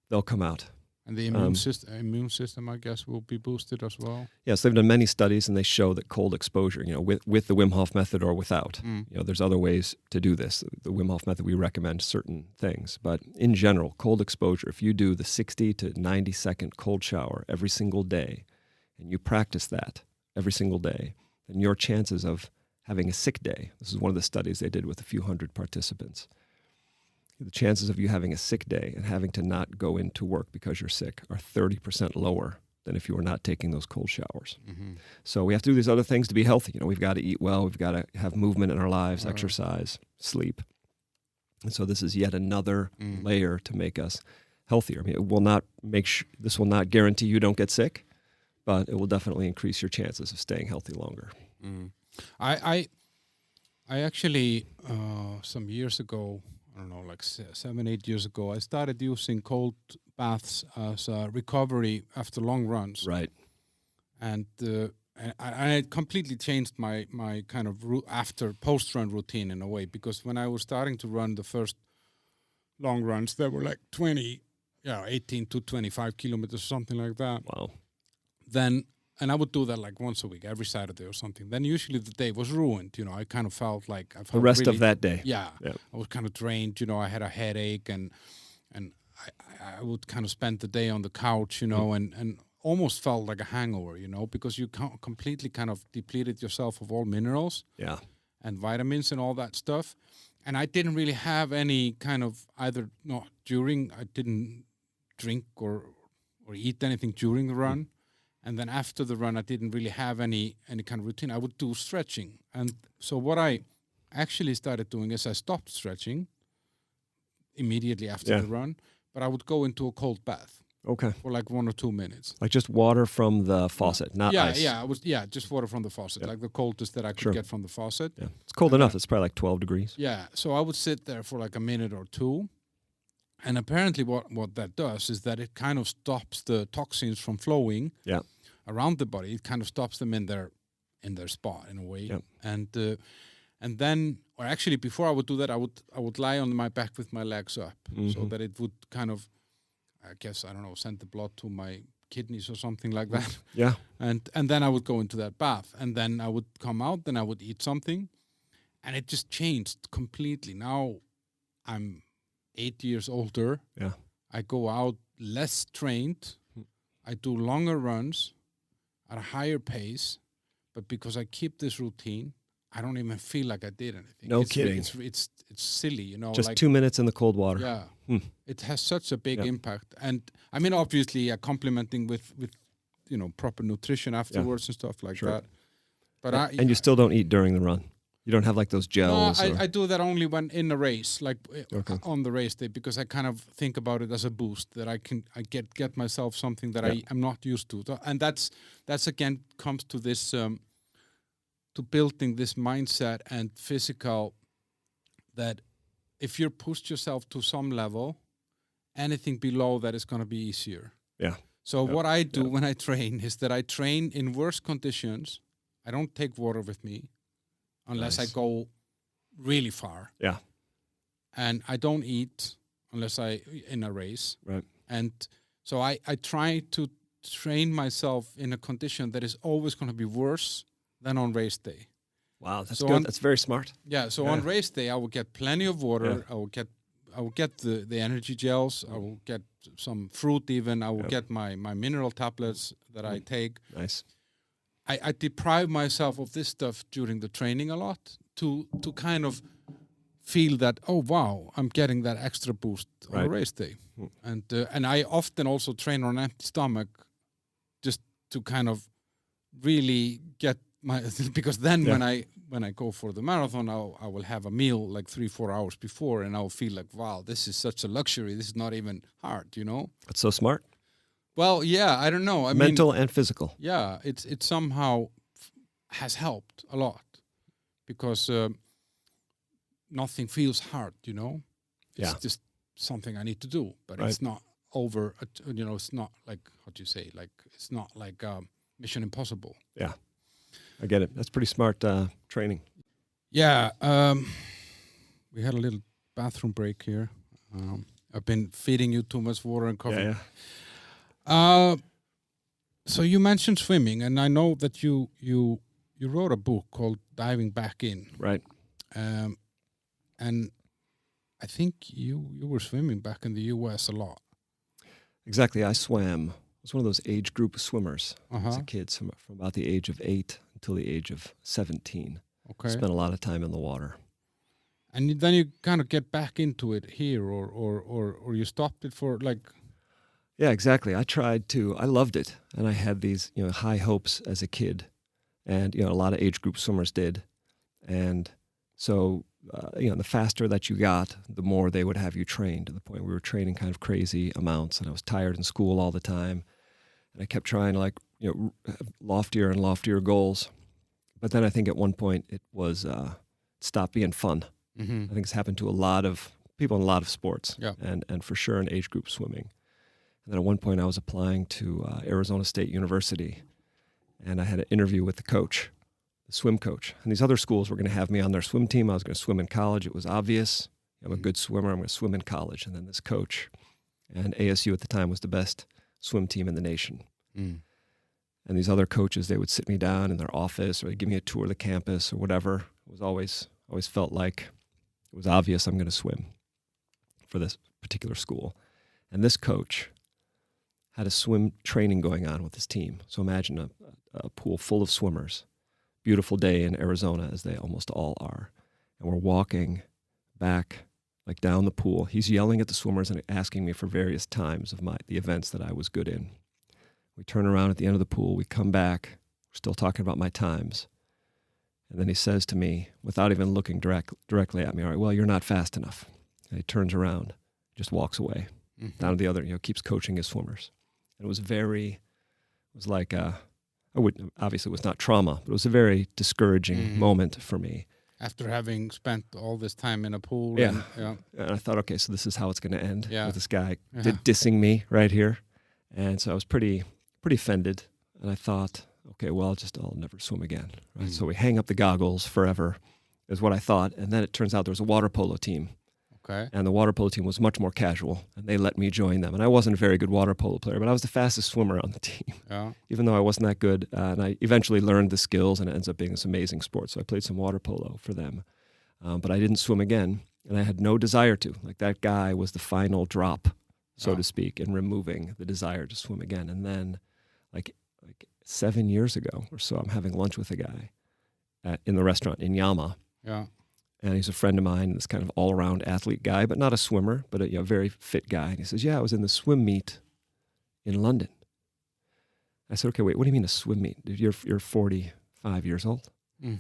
they'll come out. And the immune system, I guess, will be boosted as well. Yes, they've done many studies, and they show that cold exposure, with the Wim Hof Method or without, there's other ways to do this. The Wim Hof Method, we recommend certain things, but in general, cold exposure, if you do the 60 to 90-second cold shower every single day, and you practice that every single day, then your chances of having a sick day, this is one of the studies they did with a few hundred participants, the chances of you having a sick day and having to not go into work because you're sick are 30% lower than if you were not taking those cold showers. Mm-hmm. So we have to do these other things to be healthy. We've got to eat well. We've got to have movement in our lives, exercise, sleep. And so this is yet another layer to make us healthier. I mean, it will not this will not guarantee you don't get sick, but it will definitely increase your chances of staying healthy longer. Mm. I actually, some years ago, I don't know, like 7-8 years ago, I started using cold baths as a recovery after long runs. Right. And I completely changed my kind of post-run routine in a way, because when I was starting to run the first long runs, they were like 18 to 25 kilometers, something like that. Wow. And I would do that like once a week, every Saturday or something. Then usually the day was ruined. I kind of felt like the rest of that day. Yeah, I was kind of drained. I had a headache, and I would kind of spend the day on the couch, and almost felt like a hangover, because you completely kind of depleted yourself of all minerals, and vitamins and all that stuff. And I didn't really have any kind of I didn't drink or eat anything during the run. And then after the run, I didn't really have any kind of routine. I would do stretching. And so what I actually started doing is I stopped stretching immediately after the run, but I would go into a cold bath. Okay. For like 1 or 2 minutes. Like just water from the faucet, not ice. Yeah, just water from the faucet, like the coldest that I could get from the faucet. Yeah. It's cold enough. It's probably like 12 degrees. Yeah, so I would sit there for like a minute or two. And apparently what that does is that it kind of stops the toxins from flowing around the body. It kind of stops them in their spot in a way. Yep. And then, or actually before I would do that, I would lie on my back with my legs up, so that it would kind of, I guess, I don't know, send the blood to my kidneys or something like that. Yeah. And then I would go into that bath, and then I would come out, then I would eat something, and it just changed completely. Now I'm 8 years older. Yeah. I go out less trained. I do longer runs at a higher pace, but because I keep this routine, I don't even feel like I did anything. No kidding. It's silly, Just like 2 minutes in the cold water. Yeah. It has such a big impact. And I mean, obviously, complementing with proper nutrition afterwards and stuff like that. But and you still don't eat during the run. You don't have like those gels. No, I do that only when in a race, like on the race day, because I kind of think about it as a boost that I get myself something that I'm not used to, and that's again comes to this to building this mindset and physical that if you pushed yourself to some level, anything below that is going to be easier. Yeah. So what I do when I train is that I train in worse conditions. I don't take water with me unless I go really far. Yeah. And I don't eat unless in a race. Right. And so I try to train myself in a condition that is always going to be worse than on race day. Wow, that's good. That's very smart. Yeah. So on race day, I will get plenty of water. Yeah. I will get the energy gels. I will get some fruit even. I will get my mineral tablets that I take. Nice. I deprive myself of this stuff during the training a lot to kind of feel that, oh, wow, I'm getting that extra boost on a race day. And I often also train on an empty stomach just to kind of really get because then when I go for the marathon, I will have a meal like 3-4 hours before, and I'll feel like, wow, this is such a luxury. This is not even hard, That's so smart. Well, yeah, I don't know. Mental and physical. Yeah, it somehow has helped a lot because nothing feels hard, It's just something I need to do, but it's not over. It's not like it's not like Mission Impossible. Yeah. I get it. That's pretty smart training. Yeah. We had a little bathroom break here. I've been feeding you too much water and coffee. Yeah. So you mentioned swimming, and I know that you wrote a book called Diving Back In. Right. And I think you were swimming back in the U.S. a lot. Exactly. I swam. I was one of those age group swimmers as a kid, from about the age of 8 until the age of 17. Okay. Spent a lot of time in the water. And then you kind of get back into it here, or you stopped it for like... Yeah, exactly. I loved it. And I had these, high hopes as a kid. And, a lot of age group swimmers did. And so, the faster that you got, the more they would have you trained, to the point we were training kind of crazy amounts. And I was tired in school all the time. And I kept trying to have loftier and loftier goals. But then I think at one point it was stopped being fun. Mm-hmm. I think it's happened to a lot of people in a lot of sports, and for sure in age group swimming. And then at one point I was applying to Arizona State University, and I had an interview with the coach, the swim coach. And these other schools were going to have me on their swim team. I was going to swim in college. It was obvious. I'm a good swimmer. I'm going to swim in college. And then this coach, and ASU at the time was the best swim team in the nation. Mm. And these other coaches, they would sit me down in their office, or they'd give me a tour of the campus or whatever. It was always felt like it was obvious I'm going to swim for this particular school. And this coach had a swim training going on with his team. So imagine a pool full of swimmers. Beautiful day in Arizona, as they almost all are. And we're walking back, like down the pool. He's yelling at the swimmers and asking me for various times of the events that I was good in. We turn around at the end of the pool. We come back. We're still talking about my times. And then he says to me, without even looking directly at me, all right, well, you're not fast enough. And he turns around, just walks away. Mm-hmm. Down to the other, keeps coaching his swimmers. And it was like, obviously it was not trauma, but it was a very discouraging moment for me. After having spent all this time in a pool. Yeah. And I thought, okay, so this is how it's going to end with this guy dissing me right here. And so I was pretty offended. And I thought, okay, well, I'll never swim again. Right? So we hang up the goggles forever, is what I thought. And then it turns out there was a water polo team. Okay. And the water polo team was much more casual, and they let me join them. And I wasn't a very good water polo player, but I was the fastest swimmer on the team, even though I wasn't that good. And I eventually learned the skills, and it ends up being this amazing sport. So I played some water polo for them. But I didn't swim again, and I had no desire to. Like, that guy was the final drop, so to speak, in removing the desire to swim again. And then, like 7 years ago or so, I'm having lunch with a guy in the restaurant in Yama. Yeah. And he's a friend of mine, this kind of all-around athlete guy, but not a swimmer, but a very fit guy. And he says, yeah, I was in the swim meet in London. I said, okay, wait, what do you mean a swim meet? Dude, you're 45 years old? Mm.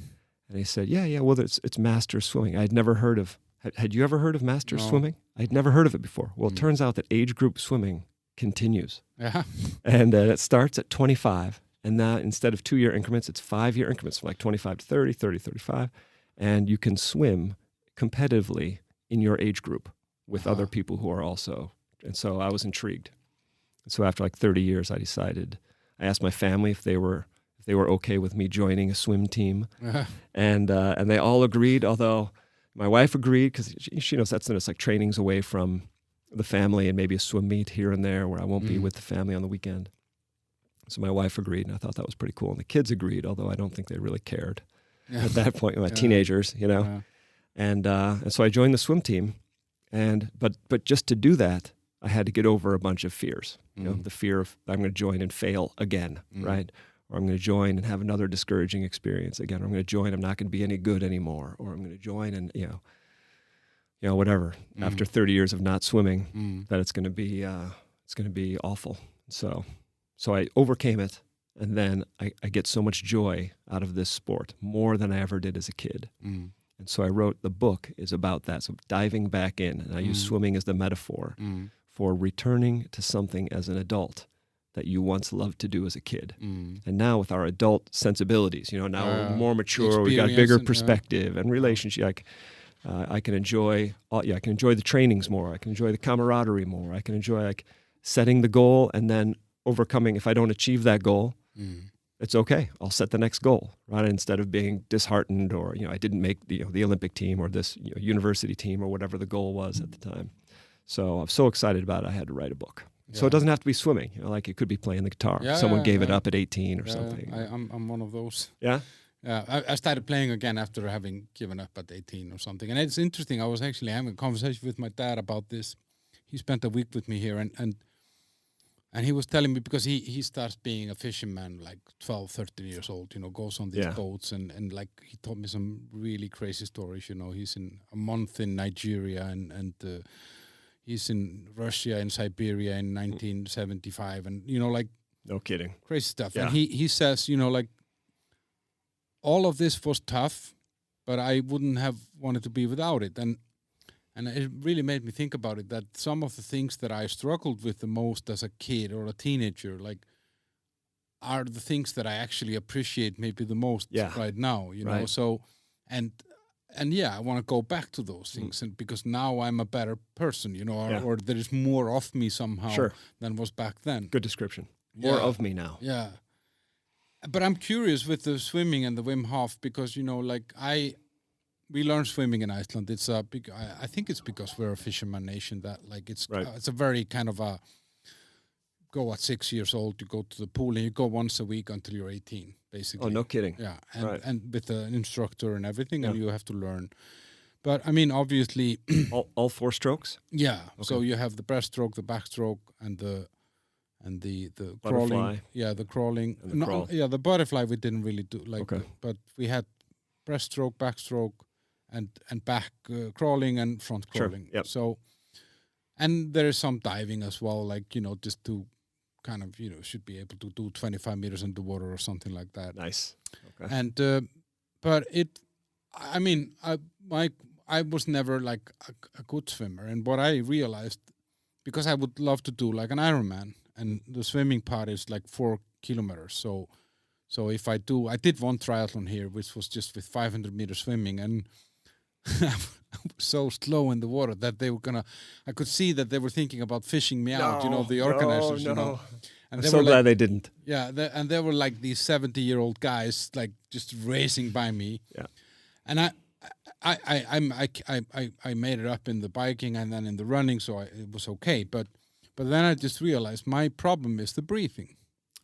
And he said, yeah, well, it's masters swimming. I had never heard of, had you ever heard of masters swimming? I had never heard of it before. Well, it turns out that age group swimming continues. Yeah. And it starts at 25. And now instead of 2-year increments, it's 5-year increments, from like 25 to 30, 30, 35. And you can swim competitively in your age group with other people who are also. And so I was intrigued. And so after like 30 years, I asked my family if they were okay with me joining a swim team. And they all agreed, although my wife agreed because she knows that's like trainings away from the family and maybe a swim meet here and there where I won't be with the family on the weekend. So my wife agreed, and I thought that was pretty cool. And the kids agreed, although I don't think they really cared at that point. My teenagers, you know. Yeah. And so I joined the swim team, but just to do that, I had to get over a bunch of fears. You know, the fear of I'm going to join and fail again, right? Or I'm going to join and have another discouraging experience again. Or I'm going to join, I'm not going to be any good anymore. Or I'm going to join and you know whatever. After 30 years of not swimming, that it's going to be awful. So I overcame it, and then I get so much joy out of this sport, more than I ever did as a kid. And so I wrote, the book is about that, so diving back in, and I use swimming as the metaphor for returning to something as an adult that you once loved to do as a kid. And now with our adult sensibilities, you know, now we're more mature, we've got bigger perspective and relationship. I can enjoy the trainings more, I can enjoy the camaraderie more, I can enjoy like setting the goal and then overcoming. If I don't achieve that goal, it's okay. I'll set the next goal, right? Instead of being disheartened or, you know, I didn't make the Olympic team or this university team or whatever the goal was at the time. So I'm so excited about it, I had to write a book. Yeah. So it doesn't have to be swimming. You know, like it could be playing the guitar. Someone gave it up at 18 or something. I'm one of those. Yeah? Yeah, I started playing again after having given up at 18 or something. And it's interesting. I was actually having a conversation with my dad about this. He spent a week with me here, and he was telling me, because he starts being a fisherman like 12, 13 years old, you know, goes on these boats and like he told me some really crazy stories, you know. He's in a month in Nigeria and he's in Russia and Siberia in 1975 and, you know, like... No kidding. Crazy stuff. Yeah. And he says, you know, like all of this was tough, but I wouldn't have wanted to be without it. And it really made me think about it, that some of the things that I struggled with the most as a kid or a teenager, like, are the things that I actually appreciate maybe the most right now, you know. So, and I want to go back to those things, and because now I'm a better person, you know, or there is more of me somehow than was back then. Good description. More of me now. Yeah. But I'm curious with the swimming and the Wim Hof, because, you know, like we learn swimming in Iceland. It's a big. I think it's because we're a fisherman nation that like it's a very kind of a go at 6 years old. You go to the pool and you go once a week until you're 18, basically. Oh, no kidding. Yeah, and with an instructor and everything, and you have to learn. But I mean, obviously, all 4 strokes. Yeah. Okay. So you have the breaststroke, the backstroke, and the crawling. Yeah, the crawling. And the crawl. Yeah, the butterfly we didn't really do but we had breaststroke, backstroke. And back crawling and front crawling. Yep. So, and there is some diving as well, like, you know, just to kind of, you know, should be able to do 25 meters in the water or something like that. Nice. Okay. And, but I mean, I was never like a good swimmer. And what I realized, because I would love to do like an Ironman, and the swimming part is like 4 kilometers. So if I did one triathlon here, which was just with 500 meter swimming, and I was so slow in the water that I could see that they were thinking about fishing me out, you know, the organizers, you know. And I'm so glad they didn't. Yeah, and they were like these 70-year-old guys, like just racing by me. Yeah. And I made it up in the biking and then in the running, so it was okay. But then I just realized my problem is the breathing.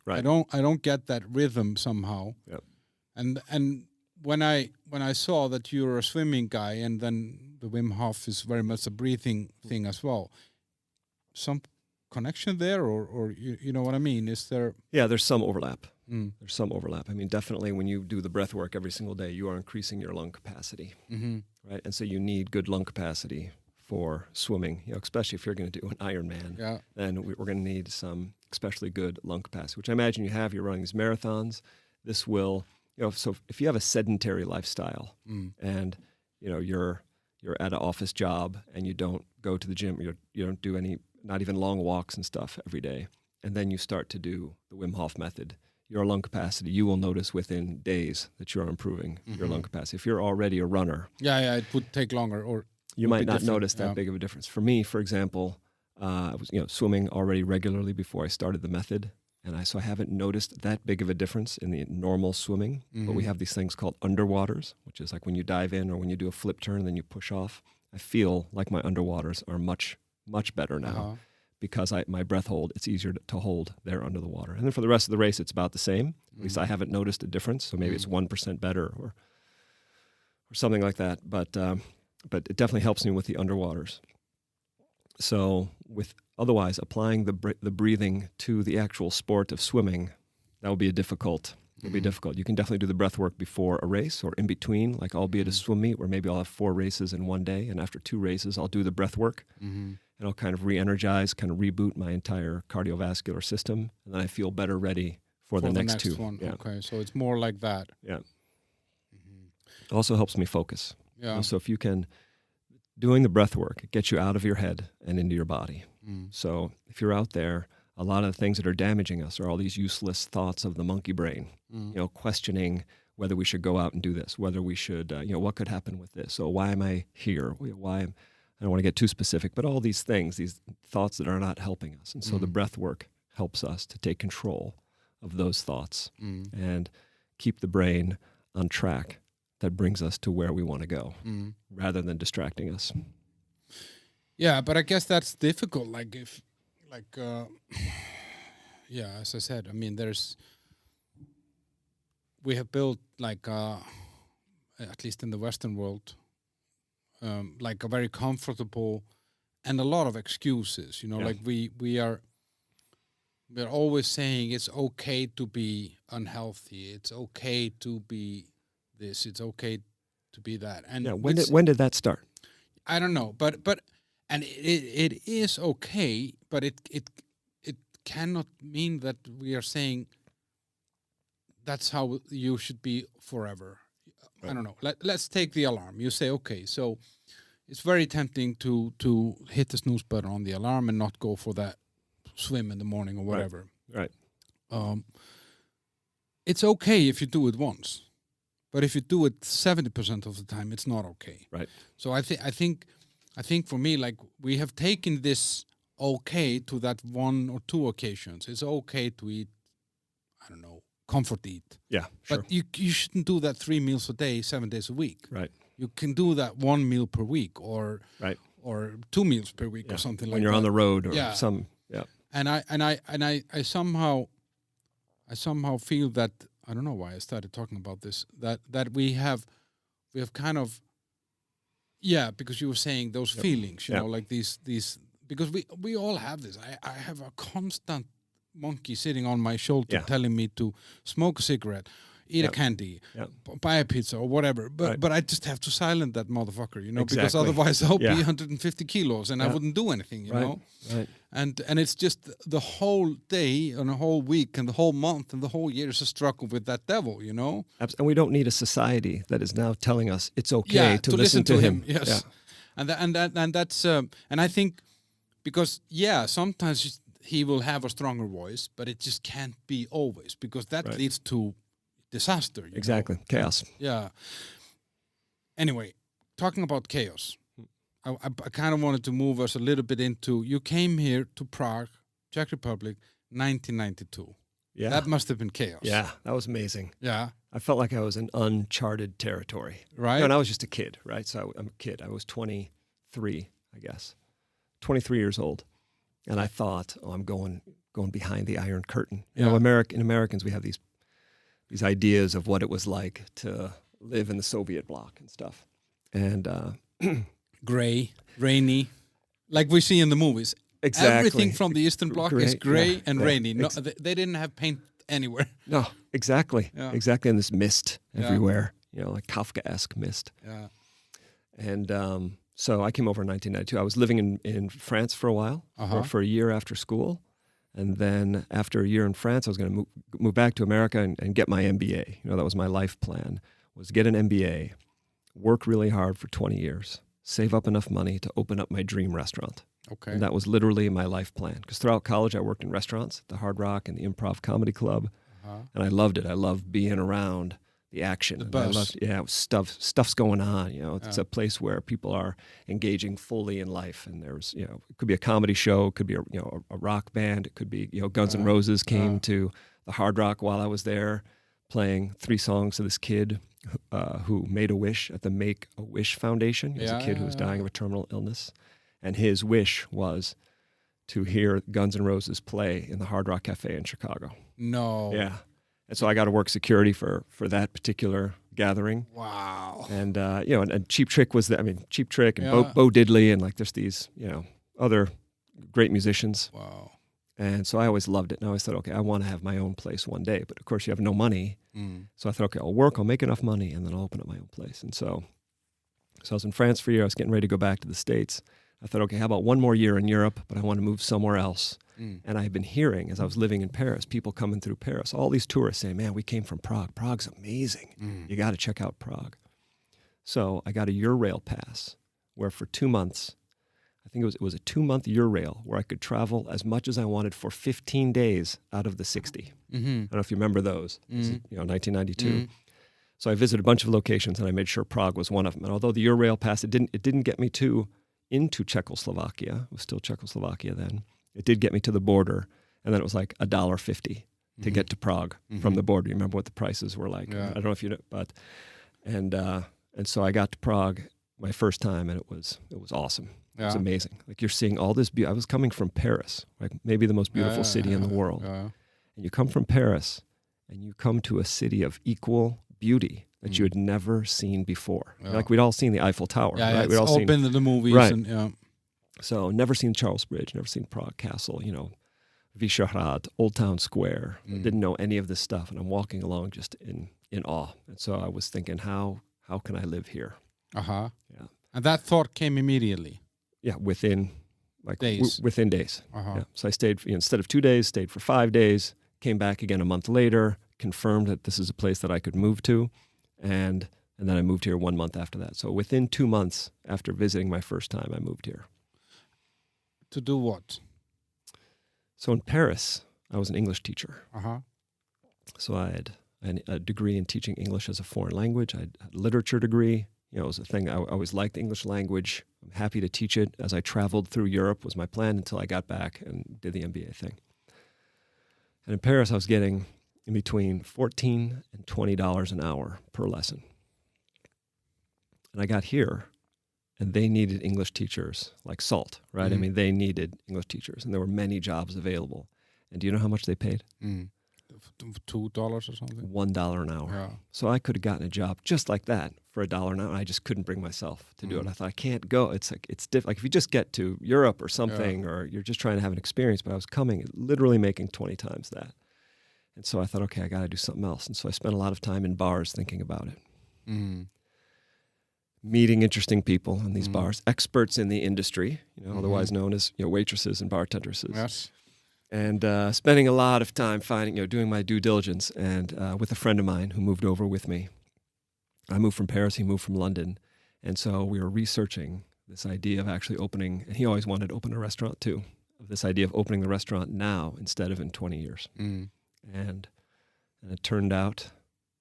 Right. I don't get that rhythm somehow. Yep. And when I saw that you're a swimming guy, and then the Wim Hof is very much a breathing thing as well, some connection there, or you know what I mean? Is there? Yeah, there's some overlap. There's some overlap. I mean, definitely when you do the breath work every single day, you are increasing your lung capacity, right? And so you need good lung capacity for swimming, you know, especially if you're going to do an Ironman. Yeah. Then we're going to need some especially good lung capacity, which I imagine you have. You're running these marathons. This will, you know, so if you have a sedentary lifestyle and, you know, you're at an office job and you don't go to the gym, you don't do any, not even long walks and stuff every day, and then you start to do the Wim Hof method, your lung capacity, you will notice within days that you're improving your lung capacity. If you're already a runner. Yeah, it would take longer, or you might not notice that big of a difference. For me, for example, I was swimming already regularly before I started the method, and so I haven't noticed that big of a difference in the normal swimming. But we have these things called underwaters, which is like when you dive in or when you do a flip turn and then you push off. I feel like my underwaters are much, much better now because my breath hold, it's easier to hold there under the water. And then for the rest of the race, it's about the same. At least I haven't noticed a difference. So maybe it's 1% better or something like that. But it definitely helps me with the underwaters. So with otherwise applying the breathing to the actual sport of swimming, that will be difficult. It'll be difficult. You can definitely do the breath work before a race or in between, like I'll be at a swim meet where maybe I'll have 4 races in one day, and after 2 races, I'll do the breath work, and I'll kind of re-energize, kind of reboot my entire cardiovascular system, and then I feel better ready for the next 2. One. Yeah. Okay, so it's more like that. Yeah. It also helps me focus. Yeah. So if you can, doing the breath work, it gets you out of your head and into your body. So if you're out there, a lot of the things that are damaging us are all these useless thoughts of the monkey brain, questioning whether we should go out and do this, whether we should, what could happen with this? So why am I here? I don't want to get too specific, but all these things, these thoughts that are not helping us. And so the breath work helps us to take control of those thoughts and keep the brain on track that brings us to where we want to go rather than distracting us. Yeah, but I guess that's difficult. As I said, I mean, we have built at least in the Western world, like a very comfortable and a lot of excuses, like we're always saying it's okay to be unhealthy. It's okay to be this. It's okay to be that. And when did that start? I don't know, but it is okay, but it cannot mean that we are saying that's how you should be forever. Right. I don't know. Let's take the alarm. You say, okay, so it's very tempting to hit the snooze button on the alarm and not go for that swim in the morning or whatever. Right. It's okay if you do it once, but if you do it 70% of the time, it's not okay. Right. So I think for me, like, we have taken this okay to that 1 or 2 occasions. It's okay to eat, I don't know, comfort eat. Yeah, sure. But you shouldn't do that 3 meals a day, 7 days a week. Right. You can do that 1 meal per week or 2 meals per week or something like that. When you're on the road or some. Yeah. And I somehow feel that, I don't know why I started talking about this, that we have kind of, because you were saying those feelings, you know, like these, because we all have this. I have a constant monkey sitting on my shoulder telling me to smoke a cigarette, eat a candy, buy a pizza or whatever. But I just have to silence that motherfucker, because otherwise I'll be 150 kilos and I wouldn't do anything, you know. Right. And it's just the whole day and the whole week and the whole month and the whole year is a struggle with that devil, you know. And we don't need a society that is now telling us it's okay to listen to him. Yes, and that's and I think because sometimes he will have a stronger voice, but it just can't be always, because that leads to disaster. Exactly, chaos. Yeah. Anyway, talking about chaos. I kind of wanted to move us a little bit into, you came here to Prague, Czech Republic, 1992. Yeah. That must have been chaos. Yeah, that was amazing. Yeah. I felt like I was in uncharted territory. Right. And I was just a kid, right? So I'm a kid. I was 23, I guess. 23 years old. And I thought, I'm going behind the Iron Curtain. You know, Americans, we have these ideas of what it was like to live in the Soviet bloc and stuff. And gray, rainy, like we see in the movies. Exactly. Everything from the Eastern Bloc is gray and rainy. No, they didn't have paint anywhere. No, exactly. Yeah. Exactly. And this mist everywhere, like Kafka-esque mist. Yeah. And so I came over in 1992. I was living in France for a while, for a year after school. And then after a year in France, I was going to move back to America and get my MBA. That was my life plan, was get an MBA, work really hard for 20 years, save up enough money to open up my dream restaurant. Okay. And that was literally my life plan. Because throughout college, I worked in restaurants, the Hard Rock and the Improv Comedy Club. And I loved it. I loved being around the action. The buzz. Stuff's going on. It's a place where people are engaging fully in life, and there's it could be a comedy show, it could be a rock band, it could be Guns N' Roses came to the Hard Rock while I was there, playing 3 songs to this kid who made a wish at the Make-A-Wish Foundation. He was a kid who was dying of a terminal illness, and his wish was to hear Guns N' Roses play in the Hard Rock Cafe in Chicago. No. Yeah. And so I got to work security for that particular gathering. Wow. And, and Cheap Trick was Cheap Trick and Bo Diddley and there's these, other great musicians. Wow. And so I always loved it. And I always thought, okay, I want to have my own place one day. But of course you have no money. So I thought, okay, I'll work, I'll make enough money, and then I'll open up my own place. And so I was in France for a year. I was getting ready to go back to the States. I thought, okay, how about one more year in Europe, but I want to move somewhere else. And I had been hearing, as I was living in Paris, people coming through Paris, all these tourists saying, man, we came from Prague. Prague's amazing. You got to check out Prague. So I got a Eurail pass where for 2 months, I think it was a 2-month Eurail where I could travel as much as I wanted for 15 days out of the 60. I don't know if you remember those. 1992. So I visited a bunch of locations, and I made sure Prague was one of them. And although the Eurail pass, it didn't get me into Czechoslovakia. It was still Czechoslovakia then. It did get me to the border, and then it was like $1.50 to get to Prague from the border. You remember what the prices were like? Yeah. I don't know if you know, but and so I got to Prague my first time, and it was awesome. It was amazing. Like you're seeing all this beauty. I was coming from Paris, like maybe the most beautiful city in the world. And you come from Paris, and you come to a city of equal beauty that you had never seen before. Like we'd all seen the Eiffel Tower, right? We'd all been to the movies, right. And So never seen Charles Bridge, never seen Prague Castle, Vyšehrad, Old Town Square. I didn't know any of this stuff, and I'm walking along just in awe. And so I was thinking, how can I live here? Yeah. And that thought came immediately. Yeah, within days. Within days. Yeah. So I stayed, instead of 2 days, stayed for 5 days, came back again a month later, confirmed that this is a place that I could move to, and then I moved here 1 month after that. So within 2 months after visiting my first time, I moved here. To do what? So in Paris, I was an English teacher. So I had a degree in teaching English as a foreign language. I had a literature degree. It was a thing. I always liked the English language. I'm happy to teach it. As I traveled through Europe was my plan until I got back and did the MBA thing. And in Paris, I was getting in between $14 and $20 an hour per lesson. And I got here, and they needed English teachers like salt, right? I mean, they needed English teachers, and there were many jobs available. And do you know how much they paid? $2 or something? $1 an hour. Yeah. So I could have gotten a job just like that for $1 an hour. I just couldn't bring myself to do it. I thought, I can't go. It's different. Like if you just get to Europe or something, or you're just trying to have an experience, but I was coming, literally making 20 times that. And so I thought, okay, I got to do something else. And so I spent a lot of time in bars thinking about it. Meeting interesting people in these bars, experts in the industry, otherwise known as waitresses and bartenders. Yes. And spending a lot of time finding, doing my due diligence, and with a friend of mine who moved over with me. I moved from Paris, he moved from London, and so we were researching this idea of actually opening, and he always wanted to open a restaurant too, of this idea of opening the restaurant now instead of in 20 years. And it turned out,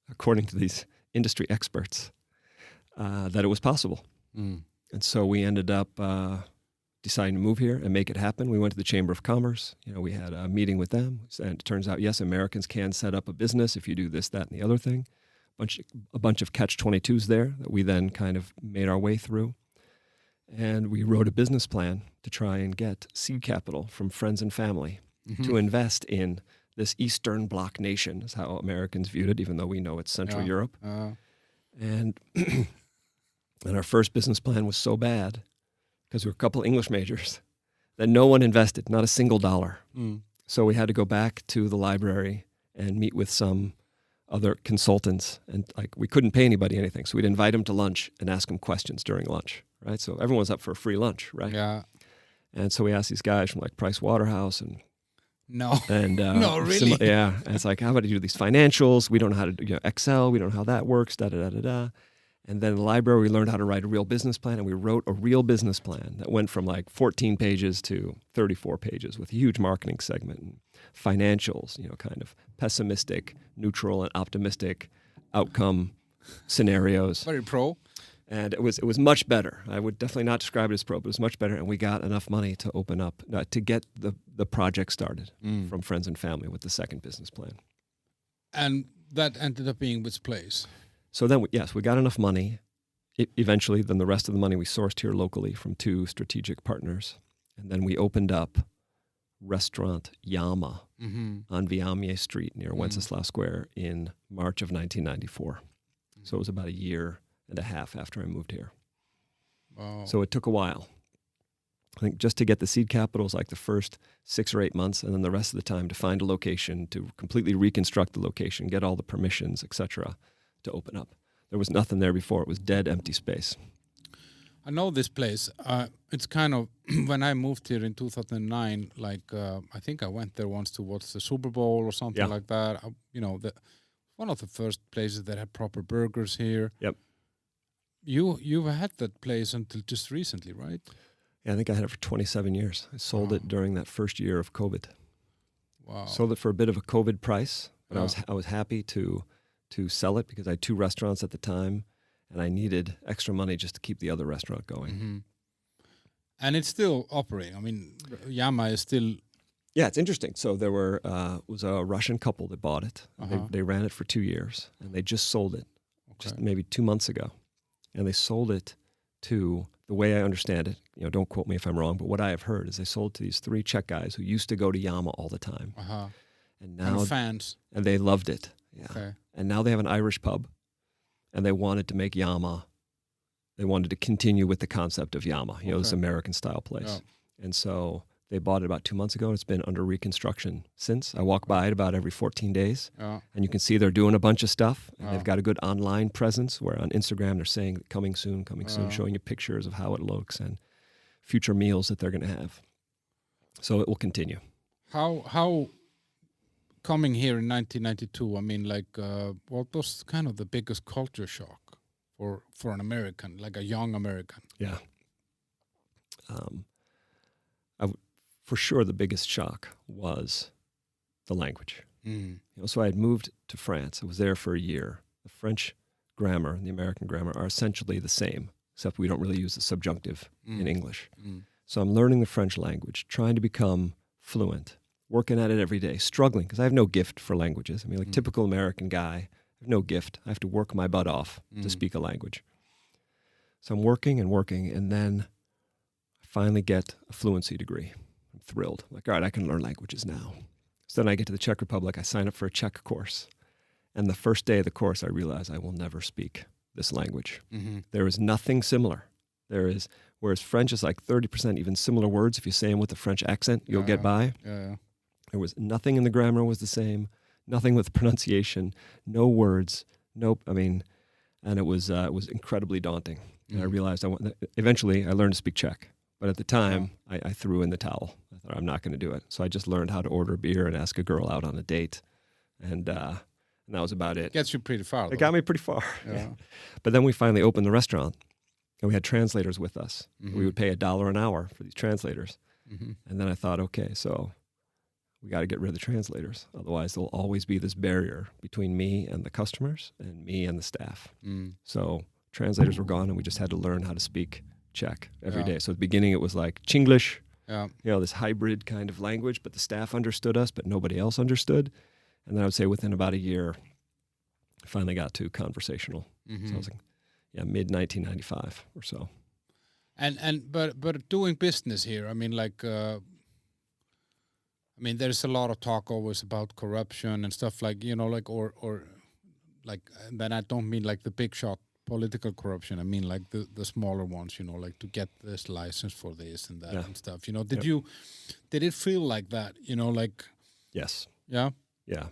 according to these industry experts, that it was possible. And so we ended up deciding to move here and make it happen. We went to the Chamber of Commerce. We had a meeting with them, and it turns out, yes, Americans can set up a business if you do this, that, and the other thing. A bunch of catch-22s there that we then kind of made our way through. And we wrote a business plan to try and get seed capital from friends and family to invest in this Eastern Bloc nation, is how Americans viewed it, even though we know it's Central Europe. And our first business plan was so bad, because we were a couple English majors, that no one invested, not a single dollar. So we had to go back to the library and meet with some other consultants, and we couldn't pay anybody anything. So we'd invite them to lunch and ask them questions during lunch, right? So everyone's up for a free lunch, right? Yeah. And so we asked these guys from Price Waterhouse and no, really? And it's like, how about you do these financials? We don't know how to do Excel. We don't know how that works. And then in the library, we learned how to write a real business plan, and we wrote a real business plan that went from 14 pages to 34 pages with a huge marketing segment and financials, kind of pessimistic, neutral, and optimistic, outcome scenarios. Very pro. And it was much better. I would definitely not describe it as pro, but it was much better. And we got enough money to open up, to get the project started from friends and family with the second business plan. And that ended up being which place? So then, we got enough money. Eventually, then the rest of the money we sourced here locally from 2 strategic partners. And then we opened up Restaurant Yama on Viamier Street near Wenceslas Square in March of 1994. So it was about a year and a half after I moved here. Wow. So it took a while. I think just to get the seed capital was like the first 6 or 8 months, and then the rest of the time to find a location, to completely reconstruct the location, get all the permissions, etc., to open up. There was nothing there before. It was dead, empty space. I know this place. It's kind of, when I moved here in 2009, I think I went there once to watch the Super Bowl or something like that. One of the first places that had proper burgers here. Yep. You've had that place until just recently, right? Yeah, I think I had it for 27 years. I sold it during that first year of COVID. Wow. Sold it for a bit of a COVID price, but I was happy to sell it because I had 2 restaurants at the time, and I needed extra money just to keep the other restaurant going. Mm-hmm. And it's still operating. I mean, Yama is still... Yeah, it's interesting. So there was a Russian couple that bought it. They ran it for 2 years, and they just sold it just maybe 2 months ago. And they sold it to, the way I understand it, don't quote me if I'm wrong, but what I have heard is they sold to these 3 Czech guys who used to go to Yama all the time. And now fans. And they loved it. Yeah. Okay. And now they have an Irish pub, and they wanted to make Yama. They wanted to continue with the concept of Yama, this American style place. Yeah. And so they bought it about 2 months ago, and it's been under reconstruction since. I walk by it about every 14 days, and you can see they're doing a bunch of stuff. And they've got a good online presence where on Instagram they're saying coming soon, showing you pictures of how it looks and future meals that they're going to have. So it will continue. How coming here in 1992, I mean, what was kind of the biggest culture shock for an American, like a young American? Yeah. For sure, the biggest shock was the language. So I had moved to France. I was there for a year. The French grammar and the American grammar are essentially the same, except we don't really use the subjunctive in English. So I'm learning the French language, trying to become fluent, working at it every day, struggling, because I have no gift for languages. I mean, typical American guy, I have no gift. I have to work my butt off to speak a language. So I'm working, and then I finally get a fluency degree. I'm thrilled. I'm like, all right, I can learn languages now. So then I get to the Czech Republic. I sign up for a Czech course. And the first day of the course, I realize I will never speak this language. There is nothing similar. Whereas French is like 30% even similar words. If you say them with a French accent, you'll get by. Yeah. There was nothing in the grammar was the same, nothing with pronunciation, no words, nope. I mean, and it was incredibly daunting. And I realized eventually I learned to speak Czech. But at the time, I threw in the towel. I thought, I'm not going to do it. So I just learned how to order a beer and ask a girl out on a date. And that was about it. Gets you pretty far, though. It got me pretty far. Yeah. But then we finally opened the restaurant, and we had translators with us. We would pay $1 an hour for these translators. And then I thought, okay, so we got to get rid of the translators. Otherwise, there'll always be this barrier between me and the customers and me and the staff. So translators were gone, and we just had to learn how to speak Czech every day. So at the beginning, it was like Chinglish, this hybrid kind of language, but the staff understood us, but nobody else understood. And then I would say within about a year, I finally got to conversational. So I was like, mid-1995 or so. But doing business here, I mean, there's a lot of talk always about corruption and stuff and then I don't mean like the big shot political corruption. I mean like the smaller ones, to get this license for this and that and stuff. Did it feel like that? Yes. Yeah. Yeah.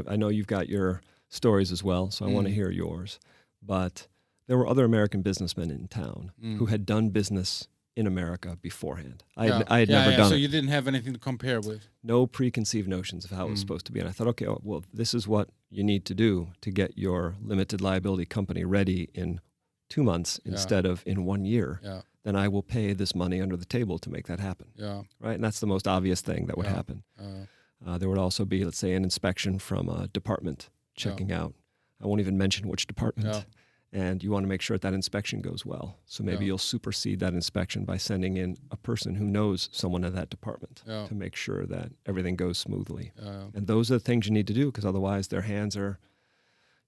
I know you've got your stories as well, so I want to hear yours. But there were other American businessmen in town who had done business in America beforehand. I had never done it. So you didn't have anything to compare with? No preconceived notions of how it was supposed to be. And I thought, okay, well, this is what you need to do to get your limited liability company ready in 2 months instead of in 1 year. Yeah. Then I will pay this money under the table to make that happen. Yeah. Right? And that's the most obvious thing that would happen. There would also be, let's say, an inspection from a department checking out. I won't even mention which department. Yeah. And you want to make sure that inspection goes well. So maybe you'll supersede that inspection by sending in a person who knows someone in that department to make sure that everything goes smoothly. And those are the things you need to do, because otherwise their hands are,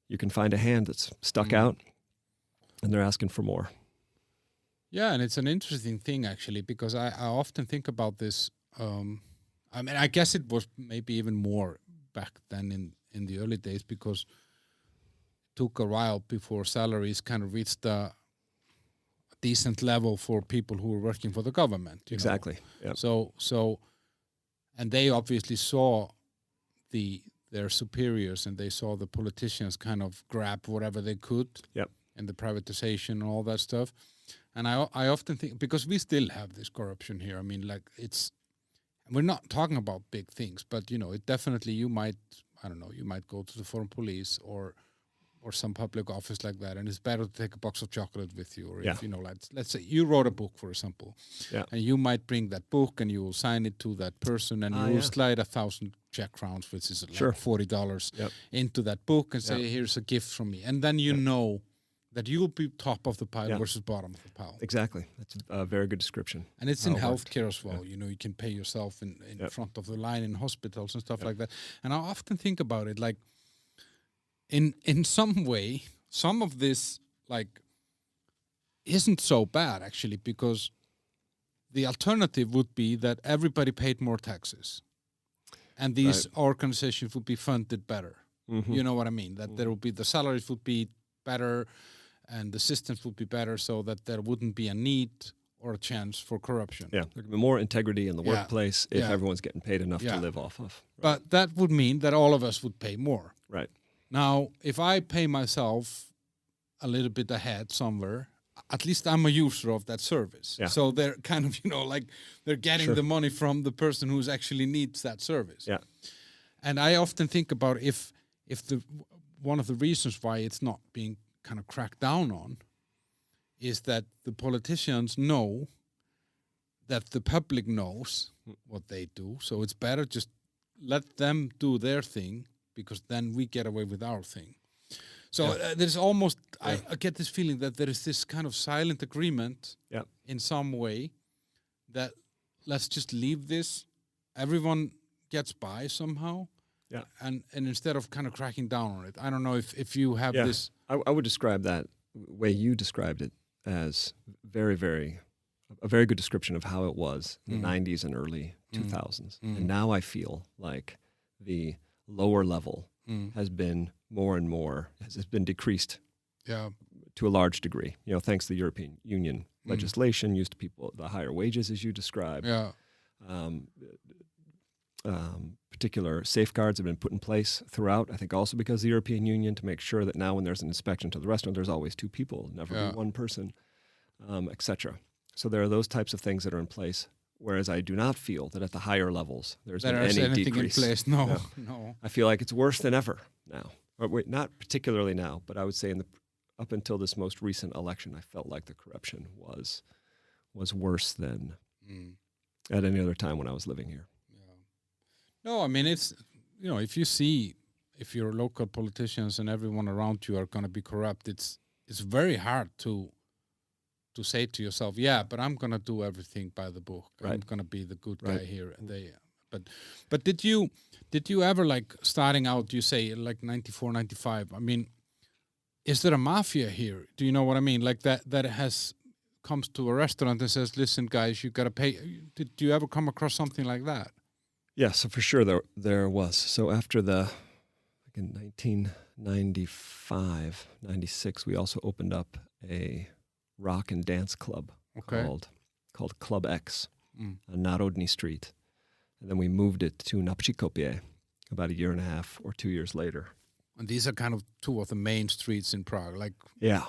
you can find a hand that's stuck out and they're asking for more. Yeah, and it's an interesting thing, actually, because I often think about this. I mean, I guess it was maybe even more back then in the early days, because took a while before salaries kind of reached a decent level for people who were working for the government. Exactly. Yeah. So, and they obviously saw their superiors, and they saw the politicians kind of grab whatever they could. Yep. And the privatization and all that stuff. And I often think, because we still have this corruption here. I mean, like, we're not talking about big things, but it definitely, you might go to the foreign police or some public office like that, and it's better to take a box of chocolate with you, or if let's say you wrote a book, for example, and you might bring that book and you will sign it to that person, and you will slide 1,000 Czech crowns, which is like $40, into that book, and say, here's a gift from me, and then you know that you'll be top of the pile versus bottom of the pile. Exactly. That's a very good description. And it's in healthcare as well. You can pay yourself in front of the line in hospitals and stuff like that. And I often think about it, like, in some way, some of this, like, isn't so bad, actually, because the alternative would be that everybody paid more taxes and these organizations would be funded better. Mm-hmm. You know what I mean? That there would be, the salaries would be better and the systems would be better, so that there wouldn't be a need or a chance for corruption. Yeah, there could be more integrity in the workplace if everyone's getting paid enough to live off of. Right. But that would mean that all of us would pay more. Right. Now, if I pay myself a little bit ahead somewhere, at least I'm a user of that service. Yeah. So they're kind of, like, they're getting the money from the person who actually needs that service. Yeah. And I often think about if one of the reasons why it's not being kind of cracked down on is that the politicians know that the public knows what they do. So it's better just let them do their thing, because then we get away with our thing. So there's almost, I get this feeling that there is this kind of silent agreement in some way that let's just leave this. Everyone gets by somehow. Yeah. And instead of kind of cracking down on it. I don't know if you have this. I would describe that way you described it as a very good description of how it was in the 90s and early 2000s. And now I feel like the lower level has been more and more, has been decreased to a large degree. Thanks to the European Union legislation used to people, the higher wages as you described. Yeah. Particular safeguards have been put in place throughout, I think also because of the European Union, to make sure that now when there's an inspection to the restaurant, there's always two people, never be one person, etc. So there are those types of things that are in place, whereas I do not feel that at the higher levels there's been any decrease. In place. No. I feel like it's worse than ever now. Or wait, not particularly now, but I would say up until this most recent election, I felt like the corruption was worse than at any other time when I was living here. No, I mean, it's, if your local politicians and everyone around you are going to be corrupt, it's very hard to say to yourself, but I'm going to do everything by the book. Right. I'm going to be the good guy here. And but did you ever, like, starting out, you say like 94, 95, I mean, is there a mafia here? Do you know what I mean? Like that comes to a restaurant and says, listen, guys, you got to pay. Did you ever come across something like that? Yeah, so for sure there was. So after in 1995, 96, we also opened up a rock and dance club called Club X on Národní Street. And then we moved it to Napříkopě about a year and a half or 2 years later. And these are kind of two of the main streets in Prague, like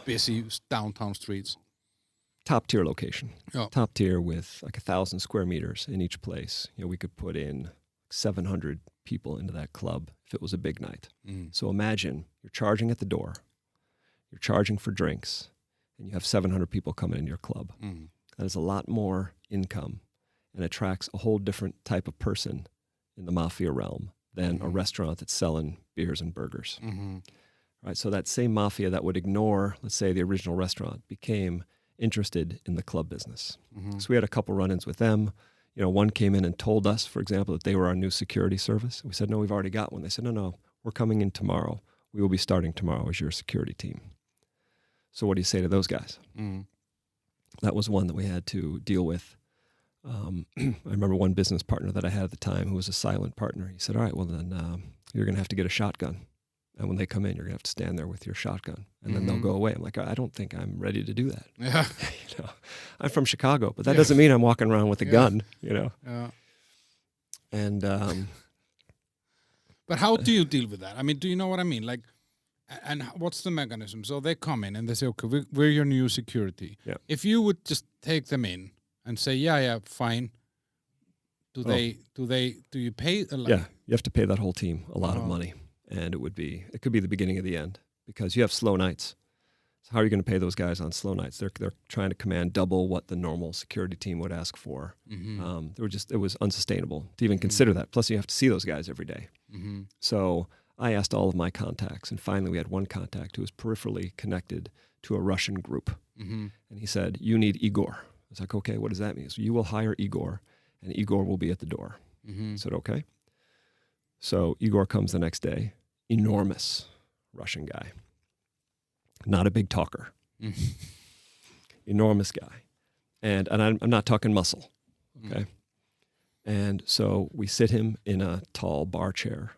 busy downtown streets. Top tier location. Oh. Top tier with like 1,000 square meters in each place. We could put in 700 people into that club if it was a big night. So imagine you're charging at the door, you're charging for drinks, and you have 700 people coming in your club. That is a lot more income and attracts a whole different type of person in the Mafia realm than a restaurant that's selling beers and burgers. Right, so that same mafia that would ignore, let's say, the original restaurant became interested in the club business. Mm-hmm. So we had a couple run-ins with them. One came in and told us, for example, that they were our new security service. We said, no, we've already got one. They said, no, we're coming in tomorrow. We will be starting tomorrow as your security team. So what do you say to those guys? Mm-hmm. That was one that we had to deal with. I remember one business partner that I had at the time who was a silent partner. He said, all right, well then you're going to have to get a shotgun. And when they come in, you're going to have to stand there with your shotgun. And then they'll go away. I'm like, I don't think I'm ready to do that. Yeah. I'm from Chicago, but that doesn't mean I'm walking around with a gun, Yeah. And but how do you deal with that? I mean, do you know what I mean? Like, and what's the mechanism? So they come in and they say, okay, we're your new security. Yeah. If you would just take them in and say, yeah, fine. Do you pay? Yeah, you have to pay that whole team a lot of money. And it could be the beginning of the end because you have slow nights. So how are you going to pay those guys on slow nights? They're trying to command double what the normal security team would ask for. Mm-hmm. It was unsustainable to even consider that. Plus you have to see those guys every day. Mm-hmm. So I asked all of my contacts, and finally we had one contact who was peripherally connected to a Russian group. Mm-hmm. And he said, you need Igor. I was like, okay, what does that mean? So you will hire Igor, and Igor will be at the door. Mm-hmm. I said, okay. So Igor comes the next day, enormous Russian guy, not a big talker, enormous guy. And I'm not talking muscle, okay? And so we sit him in a tall bar chair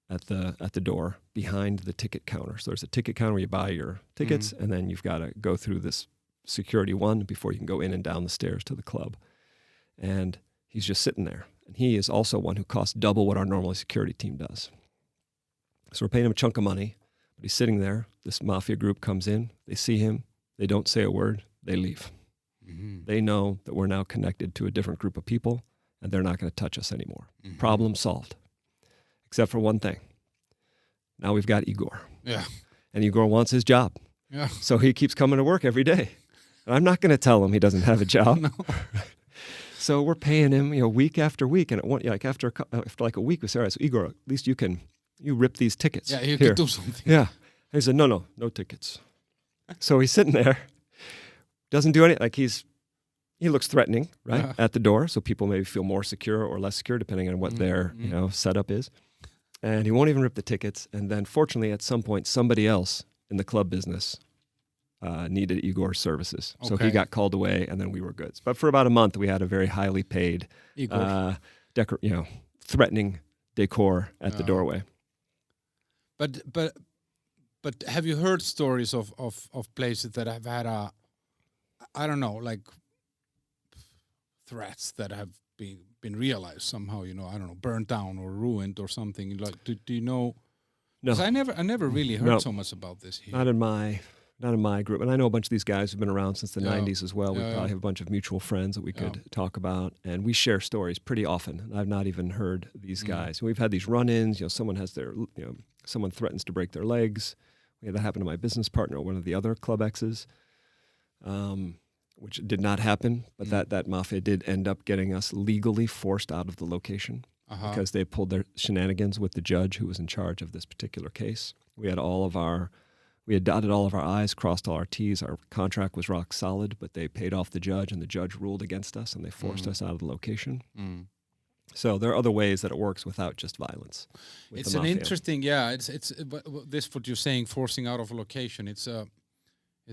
at the door behind the ticket counter. So there's a ticket counter where you buy your tickets, and then you've got to go through this security one before you can go in and down the stairs to the club. And he's just sitting there. And he is also one who costs double what our normal security team does. So we're paying him a chunk of money, but he's sitting there. This mafia group comes in. They see him. They don't say a word. They leave. Mm-hmm. They know that we're now connected to a different group of people, and they're not going to touch us anymore. Mm-hmm. Problem solved. Except for one thing. Now we've got Igor. Yeah. And Igor wants his job. Yeah. So he keeps coming to work every day. And I'm not going to tell him he doesn't have a job. No. So we're paying him, week after week, and after like a week, we say, all right, so Igor, at least you rip these tickets. Yeah, you can do something. Yeah. And he said, no tickets. So he's sitting there, doesn't do anything. Like he looks threatening, right, at the door, so people maybe feel more secure or less secure depending on what their setup is. And he won't even rip the tickets. And then, fortunately, at some point, somebody else in the club business needed Igor's services. Okay. So he got called away, and then we were good. But for about a month, we had a very highly paid, threatening decor at the doorway. But have you heard stories of places that have had threats that have been realized somehow? Burned down or ruined or something. Like, do you know? No, because I never really heard so much about this here. Not in my group. And I know a bunch of these guys who've been around since the 90s as well. We probably have a bunch of mutual friends that we could talk about. And we share stories pretty often. I've not even heard these guys. We've had these run-ins. Someone has someone threatens to break their legs. That happened to my business partner, one of the other Club X's, which did not happen. But that mafia did end up getting us legally forced out of the location because they pulled their shenanigans with the judge who was in charge of this particular case. We had dotted all of our I's, crossed all our T's. Our contract was rock solid, but they paid off the judge, and the judge ruled against us, and they forced us out of the location. Mm. So there are other ways that it works without just violence. It's an interesting, it's this what you're saying, forcing out of a location. It's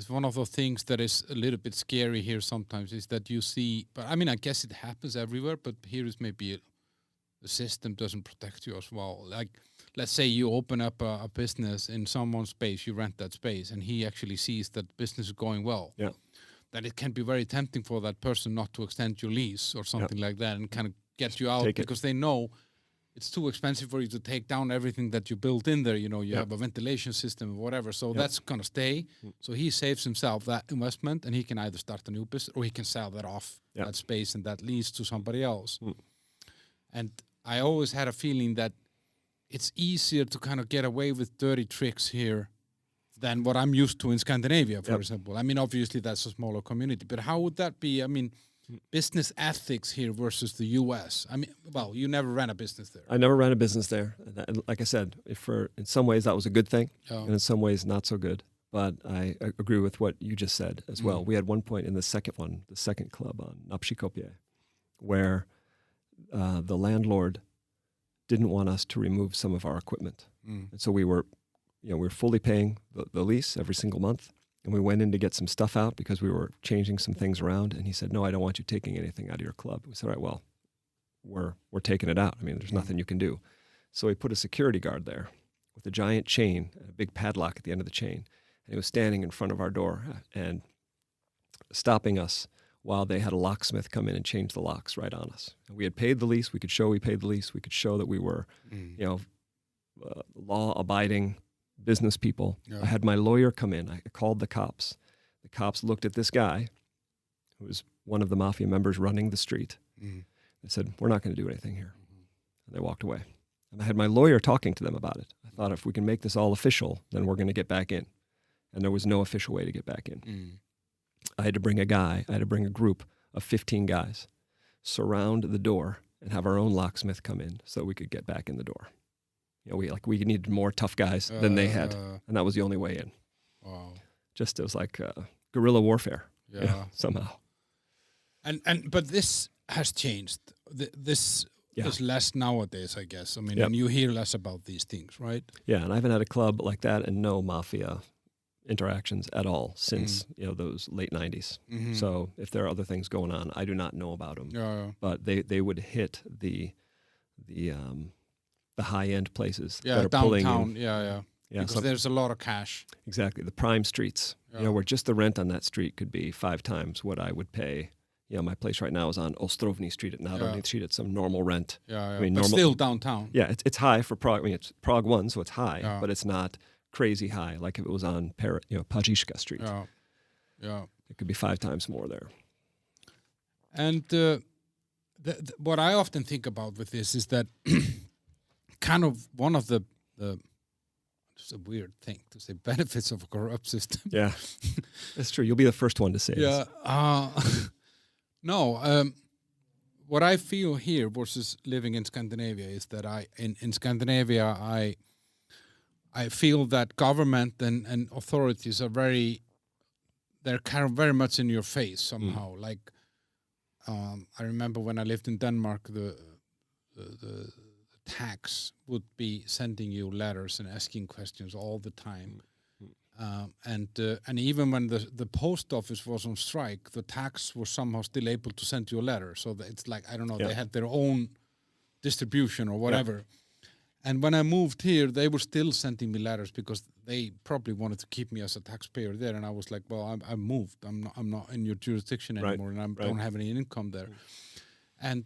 one of those things that is a little bit scary here sometimes, is that you see, but I mean, I guess it happens everywhere, but here is maybe the system doesn't protect you as well. Like, let's say you open up a business in someone's space, you rent that space, and he actually sees that business is going well. Yeah. That it can be very tempting for that person not to extend your lease or something like that, and kind of get you out because they know it's too expensive for you to take down everything that you built in there. You have a ventilation system or whatever, so that's going to stay. So he saves himself that investment, and he can either start a new business or he can sell that off, that space and that lease to somebody else. And I always had a feeling that it's easier to kind of get away with dirty tricks here than what I'm used to in Scandinavia, for example. I mean, obviously that's a smaller community, but how would that be? I mean, business ethics here versus the U.S.? I mean, well, you never ran a business there. I never ran a business there. Like I said, in some ways that was a good thing, and in some ways not so good. But I agree with what you just said as well. We had one point in the second club on Napshikopje, where the landlord didn't want us to remove some of our equipment. And so we were fully paying the lease every single month. And we went in to get some stuff out because we were changing some things around. And he said, "No, I don't want you taking anything out of your club." We said, "All right, well, we're taking it out. I mean, there's nothing you can do." So he put a security guard there with a giant chain and a big padlock at the end of the chain. And he was standing in front of our door and stopping us while they had a locksmith come in and change the locks right on us. And we had paid the lease. We could show we paid the lease. We could show that we were, law-abiding business people. I had my lawyer come in. I called the cops. The cops looked at this guy, who was one of the Mafia members running the street. They said, "We're not going to do anything here." And they walked away. And I had my lawyer talking to them about it. I thought, if we can make this all official, then we're going to get back in. And there was no official way to get back in. I had to bring a group of 15 guys, surround the door, and have our own locksmith come in so we could get back in the door. We needed more tough guys than they had, and that was the only way in. Wow! Just it was like guerrilla warfare, somehow. But this has changed. This is less nowadays, I guess. I mean, and you hear less about these things, right? Yeah, and I haven't had a club like that and no Mafia interactions at all since those late 90s. So if there are other things going on, I do not know about them. But they would hit the high-end places that are downtown, pulling in. Because there's a lot of cash. Exactly, the prime streets, where just the rent on that street could be 5 times what I would pay. My place right now is on Ostrovny Street at Národní Street. It's some normal rent. I mean, but still downtown. Yeah, it's high for Prague. I mean, it's Prague 1, so it's high, but it's not crazy high like if it was on Pařížská Street. It could be 5 times more there. And what I often think about with this is that kind of one of the it's a weird thing to say, benefits of a corrupt system. Yeah, that's true. You'll be the first one to say this. What I feel here versus living in Scandinavia is that in Scandinavia I feel that government and authorities are they're kind of very much in your face somehow. Like I remember when I lived in Denmark, the tax would be sending you letters and asking questions all the time. And even when the post office was on strike, the tax was somehow still able to send you a letter. So that it's like, I don't know, they had their own distribution or whatever. And when I moved here, they were still sending me letters because they probably wanted to keep me as a taxpayer there. And I was like, well, I moved. I'm not in your jurisdiction anymore, and I don't have any income there. And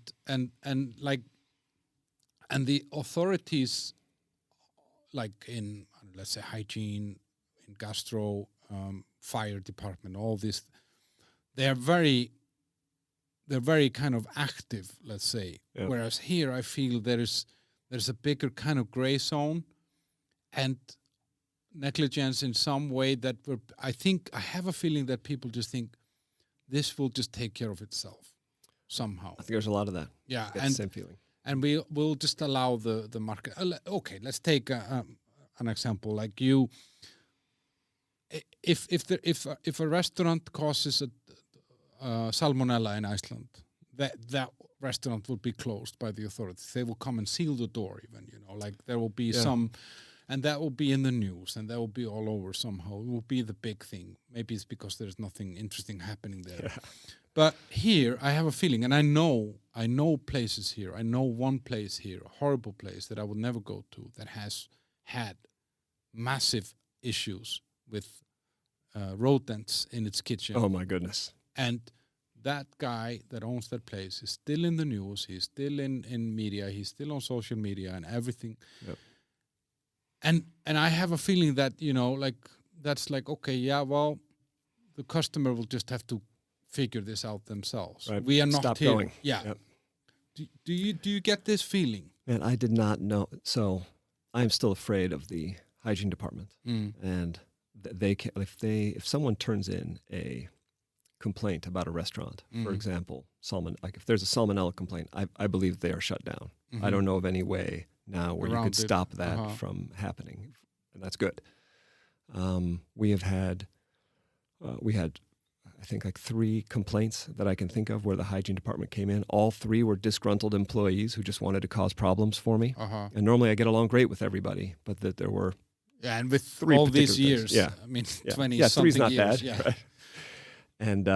the authorities, like in, let's say, hygiene, in gastro, fire department, all this, they're very kind of active, let's say. Whereas here, I feel there's a bigger kind of gray zone and negligence in some way that I have a feeling that people just think this will just take care of itself somehow. I think there's a lot of that. Yeah, and the same feeling. And we'll just allow the market. Okay, let's take an example. Like you, if a restaurant causes a salmonella in Iceland, that restaurant will be closed by the authorities. They will come and seal the door even, like there will be some, and that will be in the news and that will be all over somehow. It will be the big thing. Maybe it's because there's nothing interesting happening there. But here I have a feeling, and I know places here. I know one place here, a horrible place that I would never go to, that has had massive issues with rodents in its kitchen. Oh my goodness. And that guy that owns that place is still in the news. He's still in media. He's still on social media and everything. Yep. And I have a feeling that, that's like, okay, well, the customer will just have to figure this out themselves. Right. We are not Stop here. Going. Yeah. Yep. Do you get this feeling? Man, I did not know. So I'm still afraid of the hygiene department. And they can, if someone turns in a complaint about a restaurant, for example, like if there's a salmonella complaint, I believe they are shut down. I don't know of any way now where you could stop that from happening, and that's good. We had, I think, like 3 complaints that I can think of where the hygiene department came in. All 3 were disgruntled employees who just wanted to cause problems for me. And normally I get along great with everybody, but that there were and with 3 all these years, things. I mean, 20 something three's not years. bad, right? And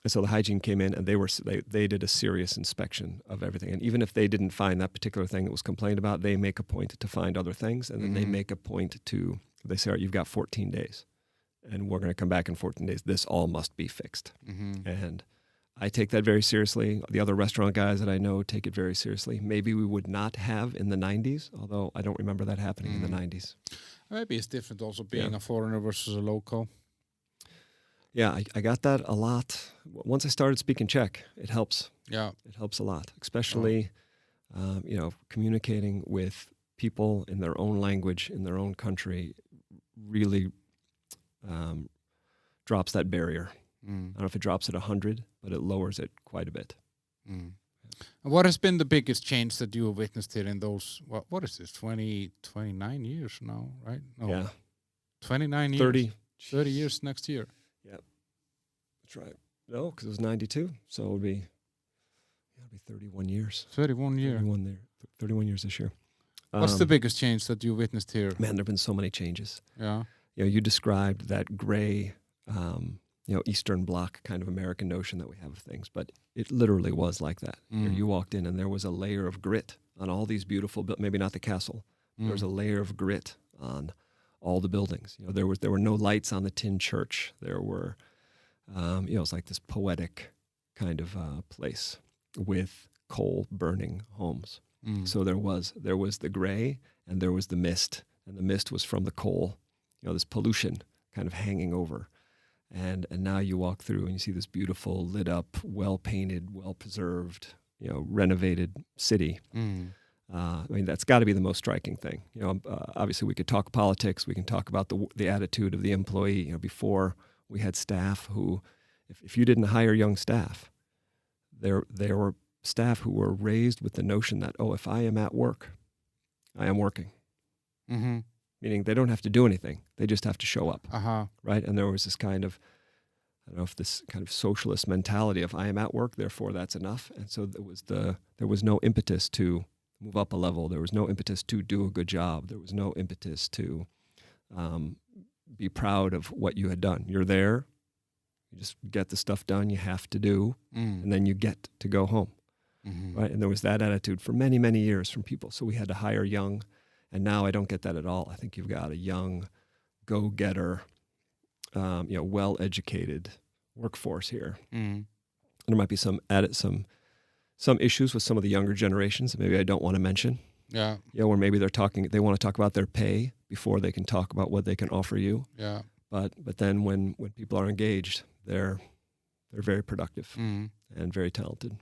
so the hygiene came in, and they did a serious inspection of everything. And even if they didn't find that particular thing that was complained about, they make a point to find other things, and then they make a point to, they say, all right, you've got 14 days, and we're going to come back in 14 days. This all must be fixed. And I take that very seriously. The other restaurant guys that I know take it very seriously. Maybe we would not have in the 90s, although I don't remember that happening in the 90s. Maybe it's different also being a foreigner versus a local. Yeah, I got that a lot. Once I started speaking Czech, it helps. Yeah. It helps a lot, especially, communicating with people in their own language, in their own country, really drops that barrier. I don't know if it drops at 100, but it lowers it quite a bit. What has been the biggest change that you have witnessed here in those, what is this, 29 years now, right? No, yeah. 29 years. 30 years next year. Yep. That's right. No, because it was 92, so it'll be 31 years. 31 years. 31 years this year. What's the biggest change that you witnessed here? Man, there have been so many changes. Yeah. You described that gray, Eastern Bloc kind of American notion that we have of things, but it literally was like that. You walked in and there was a layer of grit on all these beautiful, maybe not the castle, there was a layer of grit on all the buildings. There were no lights on the tin church. There were, it was like this poetic kind of place with coal burning homes. So there was the gray and there was the mist, and the mist was from the coal, this pollution kind of hanging over. And now you walk through and you see this beautiful, lit up, well-painted, well-preserved, renovated city. I mean, that's got to be the most striking thing. Obviously we could talk politics. We can talk about the attitude of the employee. Before we had staff who, if you didn't hire young staff, there were staff who were raised with the notion that, if I am at work, I am working. Meaning they don't have to do anything. They just have to show up. Right? And there was this kind of, I don't know if this kind of socialist mentality of I am at work, therefore that's enough. And so there was no impetus to move up a level. There was no impetus to do a good job. There was no impetus to be proud of what you had done. You're there. You just get the stuff done you have to do, and then you get to go home. Right? And there was that attitude for many, many years from people. So we had to hire young. And now I don't get that at all. I think you've got a young, go-getter, well-educated workforce here. There might be some issues with some of the younger generations that maybe I don't want to mention. Yeah. Where maybe they want to talk about their pay before they can talk about what they can offer you. Yeah. But then when people are engaged, they're very productive and very talented.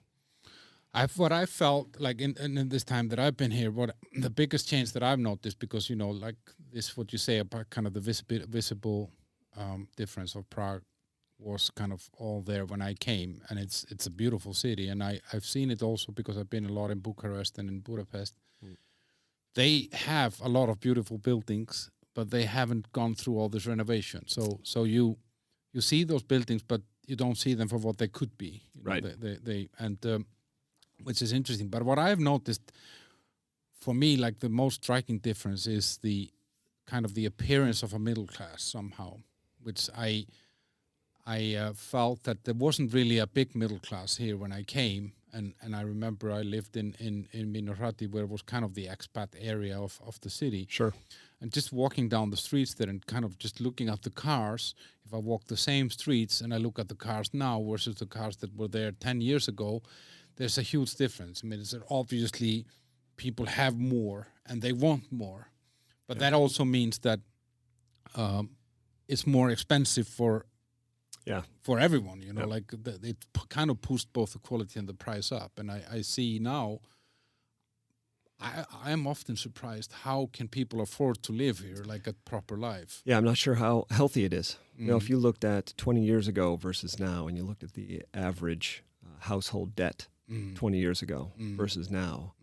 What I felt like in this time that I've been here, what the biggest change that I've noticed, because like this, what you say about kind of the visible difference of Prague was kind of all there when I came, and it's a beautiful city, and I've seen it also because I've been a lot in Bucharest and in Budapest. They have a lot of beautiful buildings, but they haven't gone through all this renovation. So you see those buildings, but you don't see them for what they could be. Right. Which is interesting. But what I've noticed, for me, like the most striking difference is the kind of the appearance of a middle class somehow, which I felt that there wasn't really a big middle class here when I came. And I remember I lived in Minorati, where it was kind of the expat area of the city. Sure. And just walking down the streets there and kind of just looking at the cars, if I walk the same streets and I look at the cars now versus the cars that were there 10 years ago, there's a huge difference. I mean, it's obviously people have more and they want more, but that also means that it's more expensive for everyone. Like it kind of pushed both the quality and the price up. And I see now I am often surprised how can people afford to live here, like a proper life. Yeah, I'm not sure how healthy it is. You know, if you looked at 20 years ago versus now, and you looked at the average household debt 20 years ago versus now,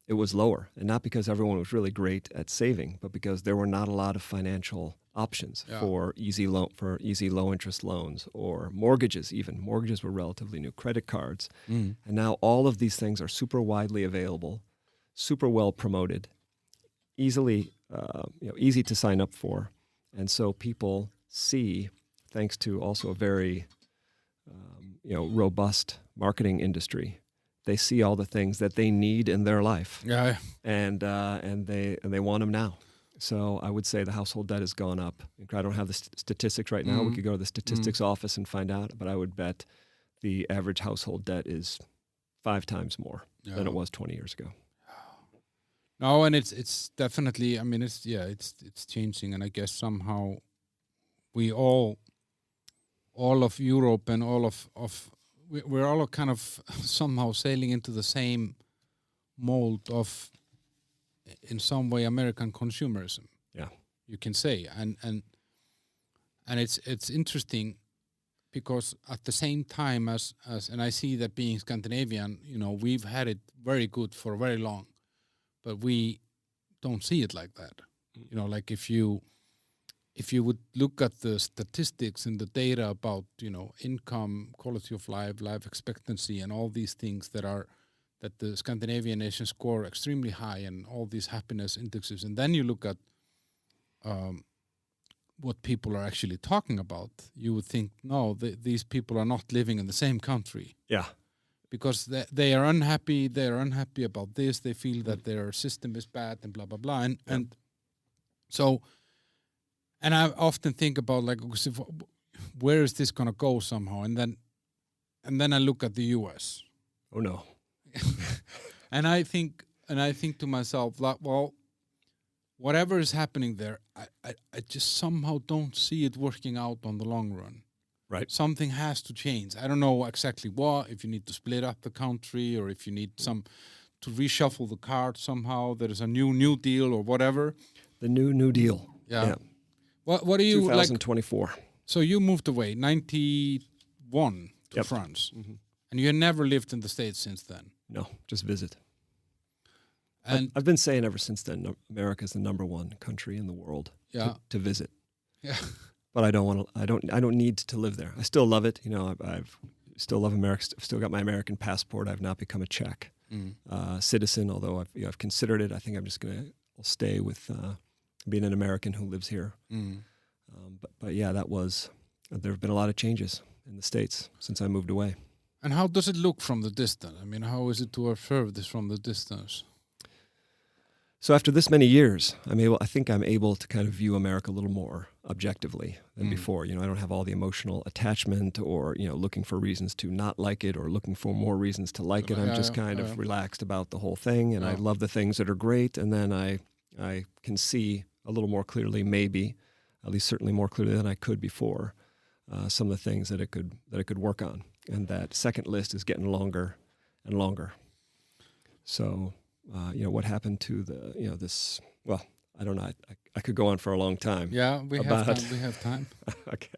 it was lower. And not because everyone was really great at saving, but because there were not a lot of financial options for easy low interest loans or mortgages. Even mortgages were relatively new, credit cards. And now all of these things are super widely available, super well promoted, easy to sign up for. And so people see, thanks to also a very robust marketing industry, they see all the things that they need in their life. Yeah. And they want them now. So I would say the household debt has gone up. I don't have the statistics right now. We could go to the statistics office and find out, but I would bet the average household debt is 5 times more than it was 20 years ago. No, and it's definitely, I mean, it's changing, and I guess somehow we all of Europe and all of we're all kind of somehow sailing into the same mold of, in some way, American consumerism. Yeah, you can say, and it's interesting because at the same time as and I see that being Scandinavian, we've had it very good for very long, but we don't see it like that. Like if you would look at the statistics and the data about, income, quality of life expectancy, and all these things that the Scandinavian nations score extremely high, and all these happiness indexes, and then you look at what people are actually talking about, you would think, no, these people are not living in the same country. Yeah. Because they are unhappy. They are unhappy about this. They feel that their system is bad and blah, blah, blah. And so, and I often think about, like, where is this going to go somehow? And then I look at the U.S. Oh, no. and I think to myself, like, well, whatever is happening there, I just somehow don't see it working out on the long run. Right. Something has to change. I don't know exactly what, if you need to split up the country or if you need to reshuffle the cards somehow. There is a new deal or whatever. The New Deal. Yeah. What do you 2024. like? So you moved away 91 to France. Mm-hmm. And you had never lived in the States since then? No, just visit. And I've been saying ever since then, America is the number one country in the world to visit. Yeah. But I don't need to live there. I still love it. I've still love America. I've still got my American passport. I've not become a Czech citizen, although I've considered it. I think I'm just I'll stay with being an American who lives here. But yeah, there have been a lot of changes in the States since I moved away. And how does it look from the distance? I mean, how is it to observe this from the distance? So after this many years, I think I'm able to kind of view America a little more objectively than before. I don't have all the emotional attachment or, looking for reasons to not like it or looking for more reasons to like it. I'm just kind of relaxed about the whole thing, and I love the things that are great. And then I can see a little more clearly, maybe, at least certainly more clearly than I could before, some of the things that it could work on. And that second list is getting longer and longer. So, what happened to this? Well, I don't know. I could go on for a long time. Yeah, we have time. Okay.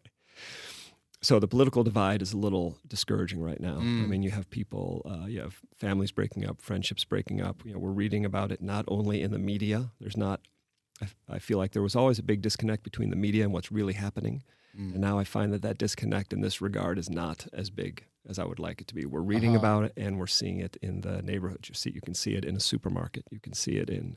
So the political divide is a little discouraging right now. I mean, you have people, you have families breaking up, friendships breaking up. We're reading about it not only in the media. I feel like there was always a big disconnect between the media and what's really happening. And now I find that disconnect in this regard is not as big as I would like it to be. We're reading about it, and we're seeing it in the neighborhood. You can see it in a supermarket. You can see it in,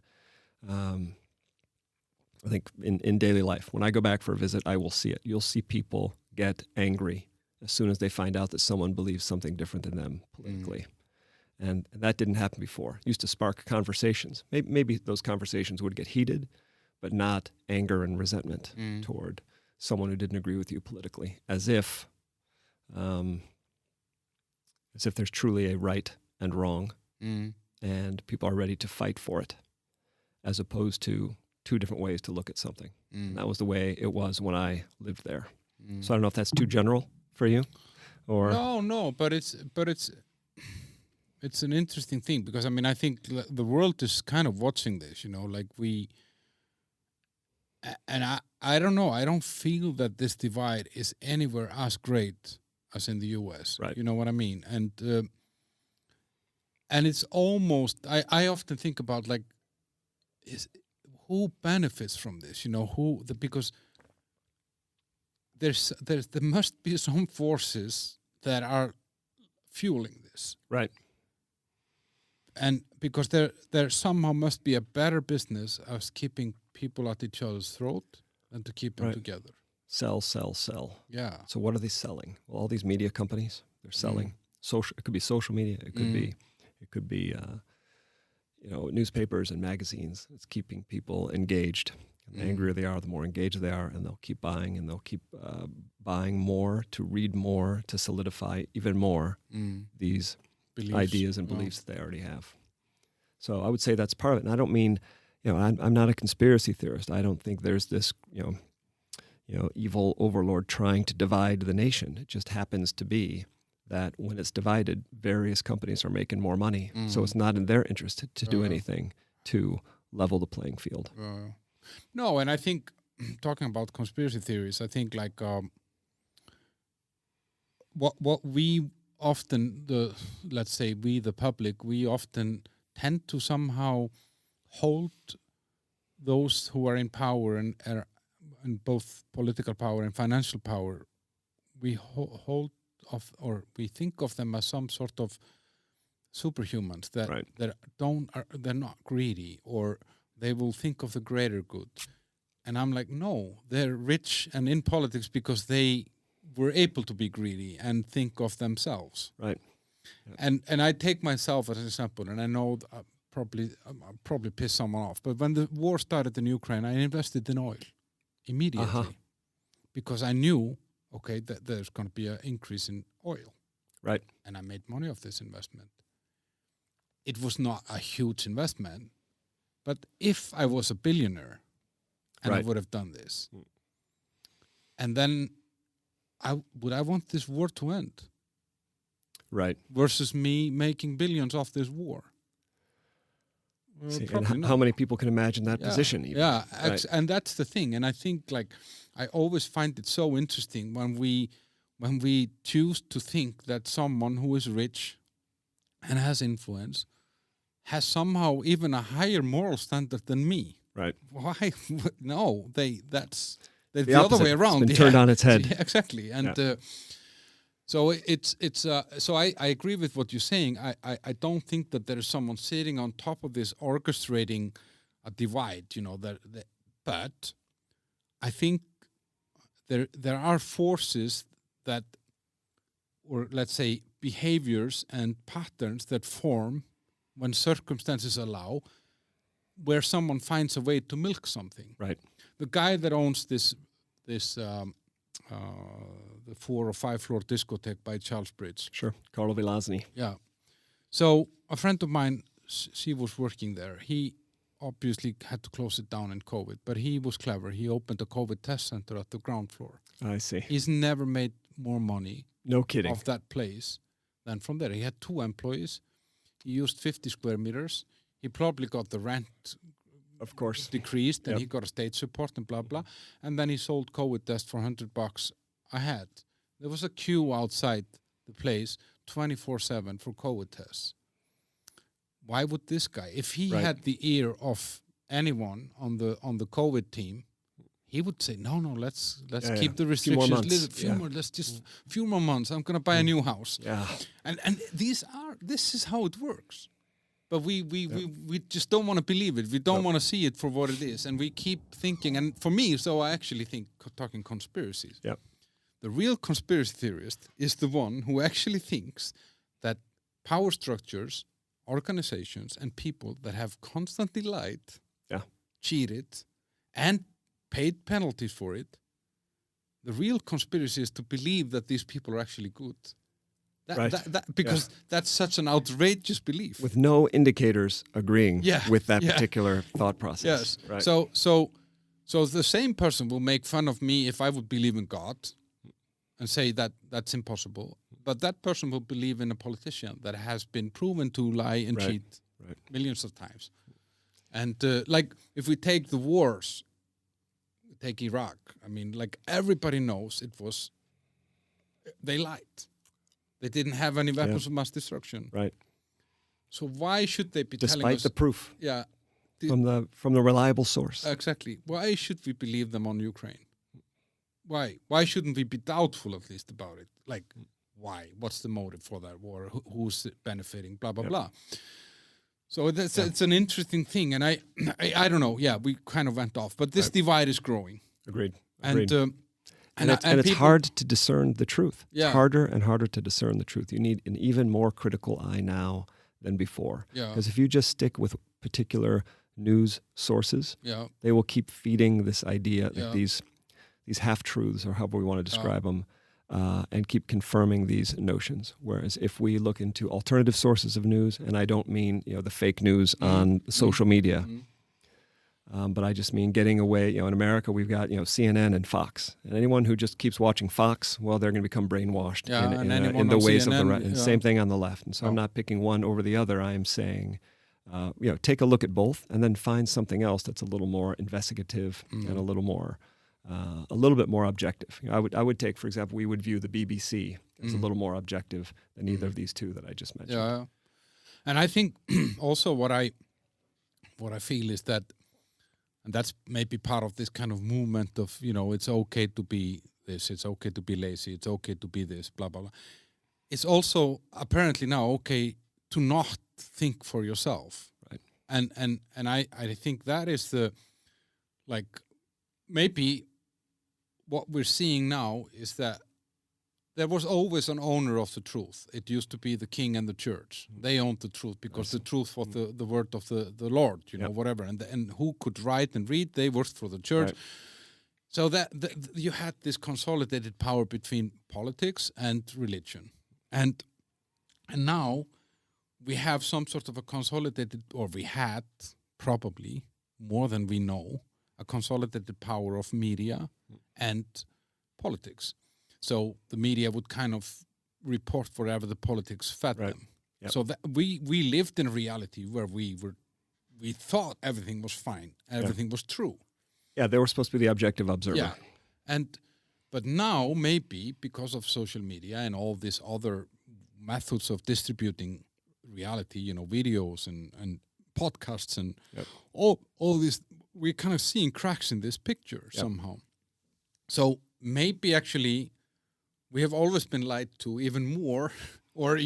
I think, in daily life. When I go back for a visit, I will see it. You'll see people get angry as soon as they find out that someone believes something different than them politically. And that didn't happen before. It used to spark conversations. Maybe those conversations would get heated, but not anger and resentment toward someone who didn't agree with you politically, as if there's truly a right and wrong, and people are ready to fight for it, as opposed to two different ways to look at something. And that was the way it was when I lived there. So I don't know if that's too general for you, or no, but it's It's an interesting thing because, I mean, I think the world is kind of watching this, you know, like I don't know, I don't feel that this divide is anywhere as great as in the US. Right. You know what I mean? And it's almost, I often think about like, who benefits from this? You know, because there must be some forces that are fueling this. Right. And because there somehow must be a better business of keeping people at each other's throat than to keep them together. Sell, sell, sell. Yeah. So what are they selling? Well, all these media companies, they're selling social. It could be social media. It could be you know, newspapers and magazines. It's keeping people engaged. And the angrier they are, the more engaged they are, and they'll keep buying, and they'll keep buying more to read more to solidify even more these beliefs, ideas and beliefs they already have. So I would say that's part of it. And I don't mean, you know, I'm not a conspiracy theorist. I don't think there's this, you know, evil overlord trying to divide the nation. It just happens to be that when it's divided, various companies are making more money. So it's not in their interest to do anything to level the playing field. No, and I think, talking about conspiracy theories, I think like what we often, let's say we the public, we often tend to somehow hold those who are in power and both political power and financial power. We hold of, or we think of them as some sort of superhumans that they're not greedy, or they will think of the greater good. And I'm like, no, they're rich and in politics because they were able to be greedy and think of themselves. Right. Yeah. And I take myself as an example, and I know I'll probably piss someone off, but when the war started in Ukraine, I invested in oil immediately because I knew, okay, that there's going to be an increase in oil. Right. And I made money off this investment. It was not a huge investment, but if I was a billionaire and I would have done this, and then I want this war to end. Right. Versus me making billions off this war. And how many people can imagine that position? Even? Yeah, and that's the thing. And I think, like, I always find it so interesting when we choose to think that someone who is rich and has influence has somehow even a higher moral standard than me. Right. Why? No, that's the opposite. other way around. It's been turned on its head. Yeah, exactly. And so so I agree with what you're saying. I don't think that there is someone sitting on top of this orchestrating a divide, you know, but I think there are forces that, or let's say behaviors and patterns that form when circumstances allow, where someone finds a way to milk something. Right. The guy that owns the 4 or 5 floor discotheque by Charles Bridge. Sure, Carlo Velazny. Yeah. So a friend of mine, she was working there. He obviously had to close it down in COVID, but he was clever. He opened a COVID test center at the ground floor. I see. He's never made more money. No kidding. Of that place than from there. He had 2 employees. He used 50 square meters. He probably got the rent, of course, decreased, and he got a state support and blah blah. And then he sold COVID tests for $100 a head. There was a queue outside the place 24/7 for COVID tests. Why would this guy, if he had the ear of anyone on the COVID team, he would say, no, let's keep the restrictions few more months. I'm going to buy a new house. Yeah. And this is how it works. But we just don't want to believe it. We don't want to see it for what it is. And we keep thinking, and for me, so I actually think, talking conspiracies. Yeah. The real conspiracy theorist is the one who actually thinks that power structures, organizations, and people that have constantly lied, cheated, and paid penalties for it, the real conspiracy is to believe that these people are actually good. Because that's such an outrageous belief. With no indicators agreeing with that particular thought process. Yes. Right. So the same person will make fun of me if I would believe in God and say that that's impossible. but that person will believe in a politician that has been proven to lie and cheat millions of times. And like if we take the wars, take Iraq, I mean, like everybody knows they lied. They didn't have any weapons of mass destruction. Right. So why should they be telling us? Despite the proof. Yeah. From the reliable source. Exactly. Why should we believe them on Ukraine? Why? Why shouldn't we be doubtful at least about it? Like, why? What's the motive for that war? Who's benefiting? Blah, blah, blah. So it's an interesting thing. And I don't know. Yeah, we kind of went off. But this divide is growing. Agreed. And it's hard to discern the truth. Yeah. It's harder and harder to discern the truth. You need an even more critical eye now than before. Because if you just stick with particular news sources, they will keep feeding this idea, like these half-truths, or however we want to describe them, and keep confirming these notions. Whereas if we look into alternative sources of news, and I don't mean the fake news on social media, but I just mean getting away. In America, we've got CNN and Fox, and anyone who just keeps watching Fox, well, they're going to become brainwashed in the ways CNN, of the right. And same thing on the left. And so I'm not picking one over the other. I am saying, take a look at both, and then find something else that's a little more investigative and a little bit more objective. I would take, for example, we would view the BBC as a little more objective than either of these two that I just mentioned. Yeah, and I think also what I feel is that. And that's maybe part of this kind of movement of, it's okay to be this, it's okay to be lazy, it's okay to be this, blah, blah, blah. It's also apparently now okay to not think for yourself. Right. And I think that is maybe what we're seeing now is that there was always an owner of the truth. It used to be the king and the church. They owned the truth because the truth was the word of the Lord, whatever. And who could write and read, they worked for the church. Right. So that you had this consolidated power between politics and religion. And now we have some sort of a consolidated, or we had probably more than we know, a consolidated power of media and politics. So the media would kind of report whatever the politics fed them. Yep. So that we lived in a reality where we thought everything was fine, everything was true. Yeah, they were supposed to be the objective observer. Yeah, but now maybe because of social media and all these other methods of distributing reality, videos and podcasts and all this, we're kind of seeing cracks in this picture somehow. So maybe actually. We have always been lied to even more, or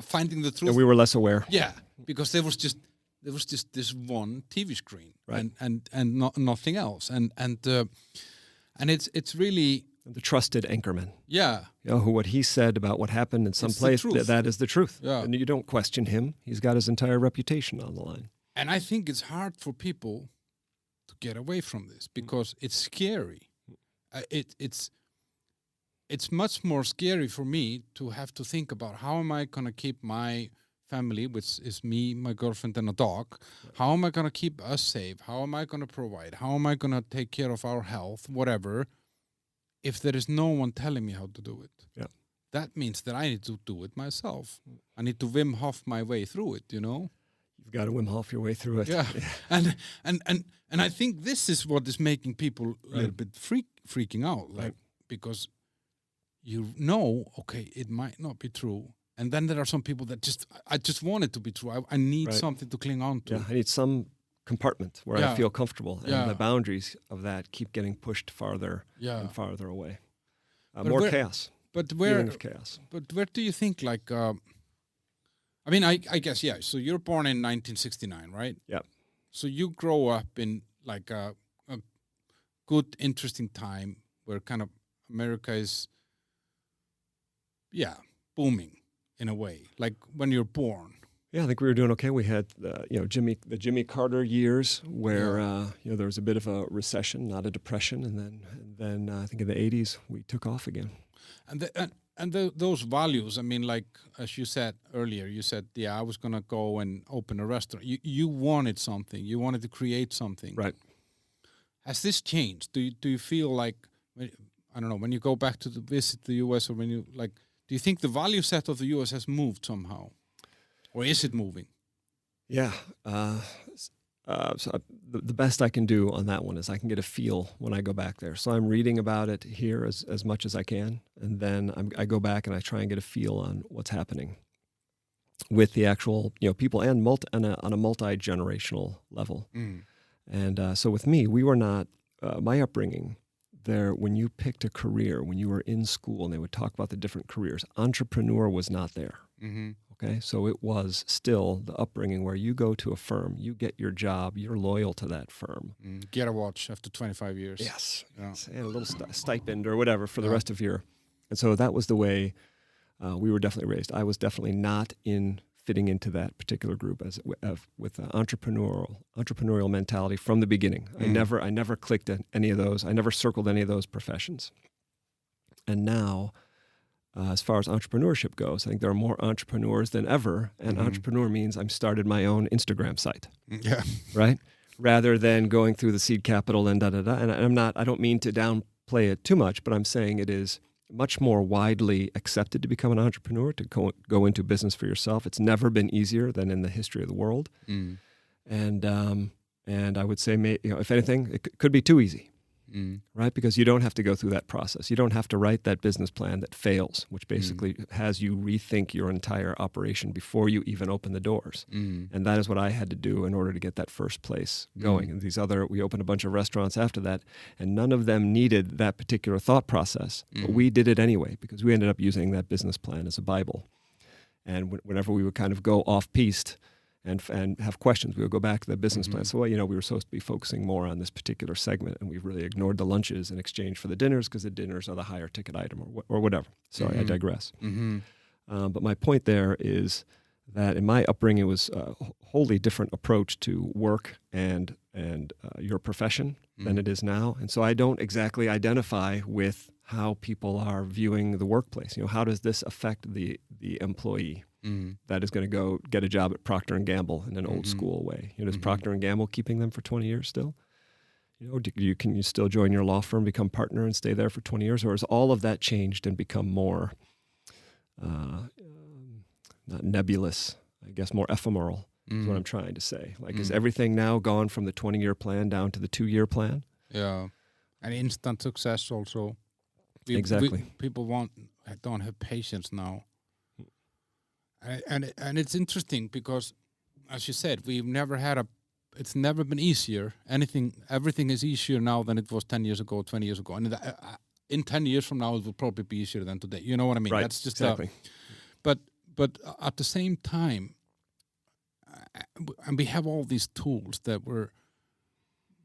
finding the truth. And we were less aware. Yeah, because there was just this one TV screen, and nothing else, and it's really the trusted anchorman. Yeah, what he said about what happened in some place, that is the truth. Yeah, and you don't question him. He's got his entire reputation on the line. And I think it's hard for people to get away from this because it's scary. It's much more scary for me to have to think about how am I going to keep my family, which is me, my girlfriend, and a dog. How am I going to keep us safe? How am I going to provide? How am I going to take care of our health, whatever, if there is no one telling me how to do it? Yeah. That means that I need to do it myself. I need to Wim Hof my way through it, You've got to Wim Hof your way through it. Yeah. And I think this is what is making people a little bit freaking out, because okay, it might not be true. And then there are some people that I just want it to be true. I need something to cling on to. Yeah, I need some compartment where I feel comfortable. And the boundaries of that keep getting pushed farther and farther away. More chaos. Feeling of chaos. But where do you think, I guess, so you're born in 1969, right? Yeah. So you grow up in a good, interesting time where kind of America is booming in a way, like when you're born. Yeah, I think we were doing okay. We had the Jimmy Carter years where there was a bit of a recession, not a depression, and then I think in the 80s we took off again. And those values, as you said earlier, you said, I was going to go and open a restaurant. You wanted something. You wanted to create something. Right. Has this changed? Do you feel like, I don't know, when you go back to visit the U.S. or when you Do you think the value set of the US has moved somehow? Or is it moving? Yeah. The best I can do on that one is I can get a feel when I go back there. So I'm reading about it here as much as I can, and then I go back and I try and get a feel on what's happening with the actual people and on a multi-generational level. And so with me, we were not my upbringing there. When you picked a career, when you were in school, and they would talk about the different careers, entrepreneur was not there. Okay, so it was still the upbringing where you go to a firm, you get your job, you're loyal to that firm. Get a watch after 25 years. Yes, and a little stipend or whatever for the rest of your. And so that was the way we were definitely raised. I was definitely not fitting into that particular group with entrepreneurial mentality from the beginning. I never clicked at any of those. I never circled any of those professions. And now, as far as entrepreneurship goes, I think there are more entrepreneurs than ever, and entrepreneur means I'm started my own Instagram site. Yeah. Right? Rather than going through the seed capital and da-da-da. And I don't mean to downplay it too much, but I'm saying it is much more widely accepted to become an entrepreneur, to go into business for yourself. It's never been easier than in the history of the world. And I would say, if anything, it could be too easy. Right? Because you don't have to go through that process. You don't have to write that business plan that fails, which basically has you rethink your entire operation before you even open the doors. And that is what I had to do in order to get that first place going. And we opened a bunch of restaurants after that, and none of them needed that particular thought process. But we did it anyway, because we ended up using that business plan as a Bible. And whenever we would kind of go off-piste and have questions, we would go back to the business plan. So, we were supposed to be focusing more on this particular segment, and we've really ignored the lunches in exchange for the dinners, because the dinners are the higher ticket item or whatever. Sorry, I digress. But my point there is that in my upbringing, it was a wholly different approach to work and your profession than it is now. And so I don't exactly identify with how people are viewing the workplace. How does this affect the employee that is going to go get a job at Procter & Gamble in an old school way? Is Procter & Gamble keeping them for 20 years still? Can you still join your law firm, become partner, and stay there for 20 years? Or has all of that changed and become more, not nebulous, I guess more ephemeral is what I'm trying to say. Is everything now gone from the 20-year plan down to the 2-year plan? Yeah. And instant success also. Exactly. People don't have patience now. And it's interesting because, as you said, it's never been easier. Everything is easier now than it was 10 years ago, 20 years ago. And in 10 years from now, it will probably be easier than today. You know what I mean? Right. That's just exactly. But at the same time, and we have all these tools that were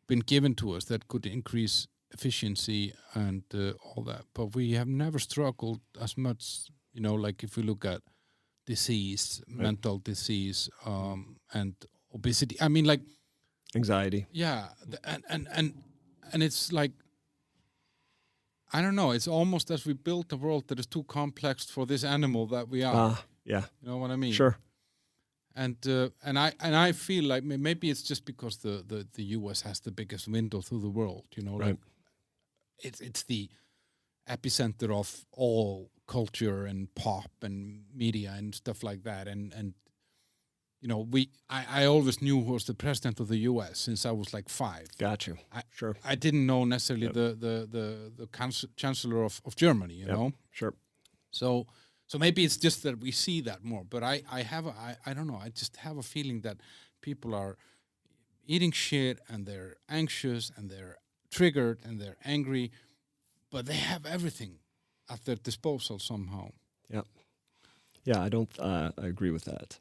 been given to us that could increase efficiency and all that. But we have never struggled as much, like if we look at disease, mental disease, and obesity. I mean, like anxiety. Yeah, and it's like, I don't know. It's almost as we built a world that is too complex for this animal that we are. Yeah. You know what I mean? Sure. And I feel like maybe it's just because the US has the biggest window through the world. Right. Like it's the epicenter of all culture and pop and media and stuff like that. And I always knew who was the president of the U.S. since I was like 5. Got you. Sure. I didn't know necessarily the chancellor of Germany. You know. Sure. So maybe it's just that we see that more. But I don't know. I just have a feeling that people are eating shit and they're anxious and they're triggered and they're angry, but they have everything at their disposal somehow. Yeah. I agree with that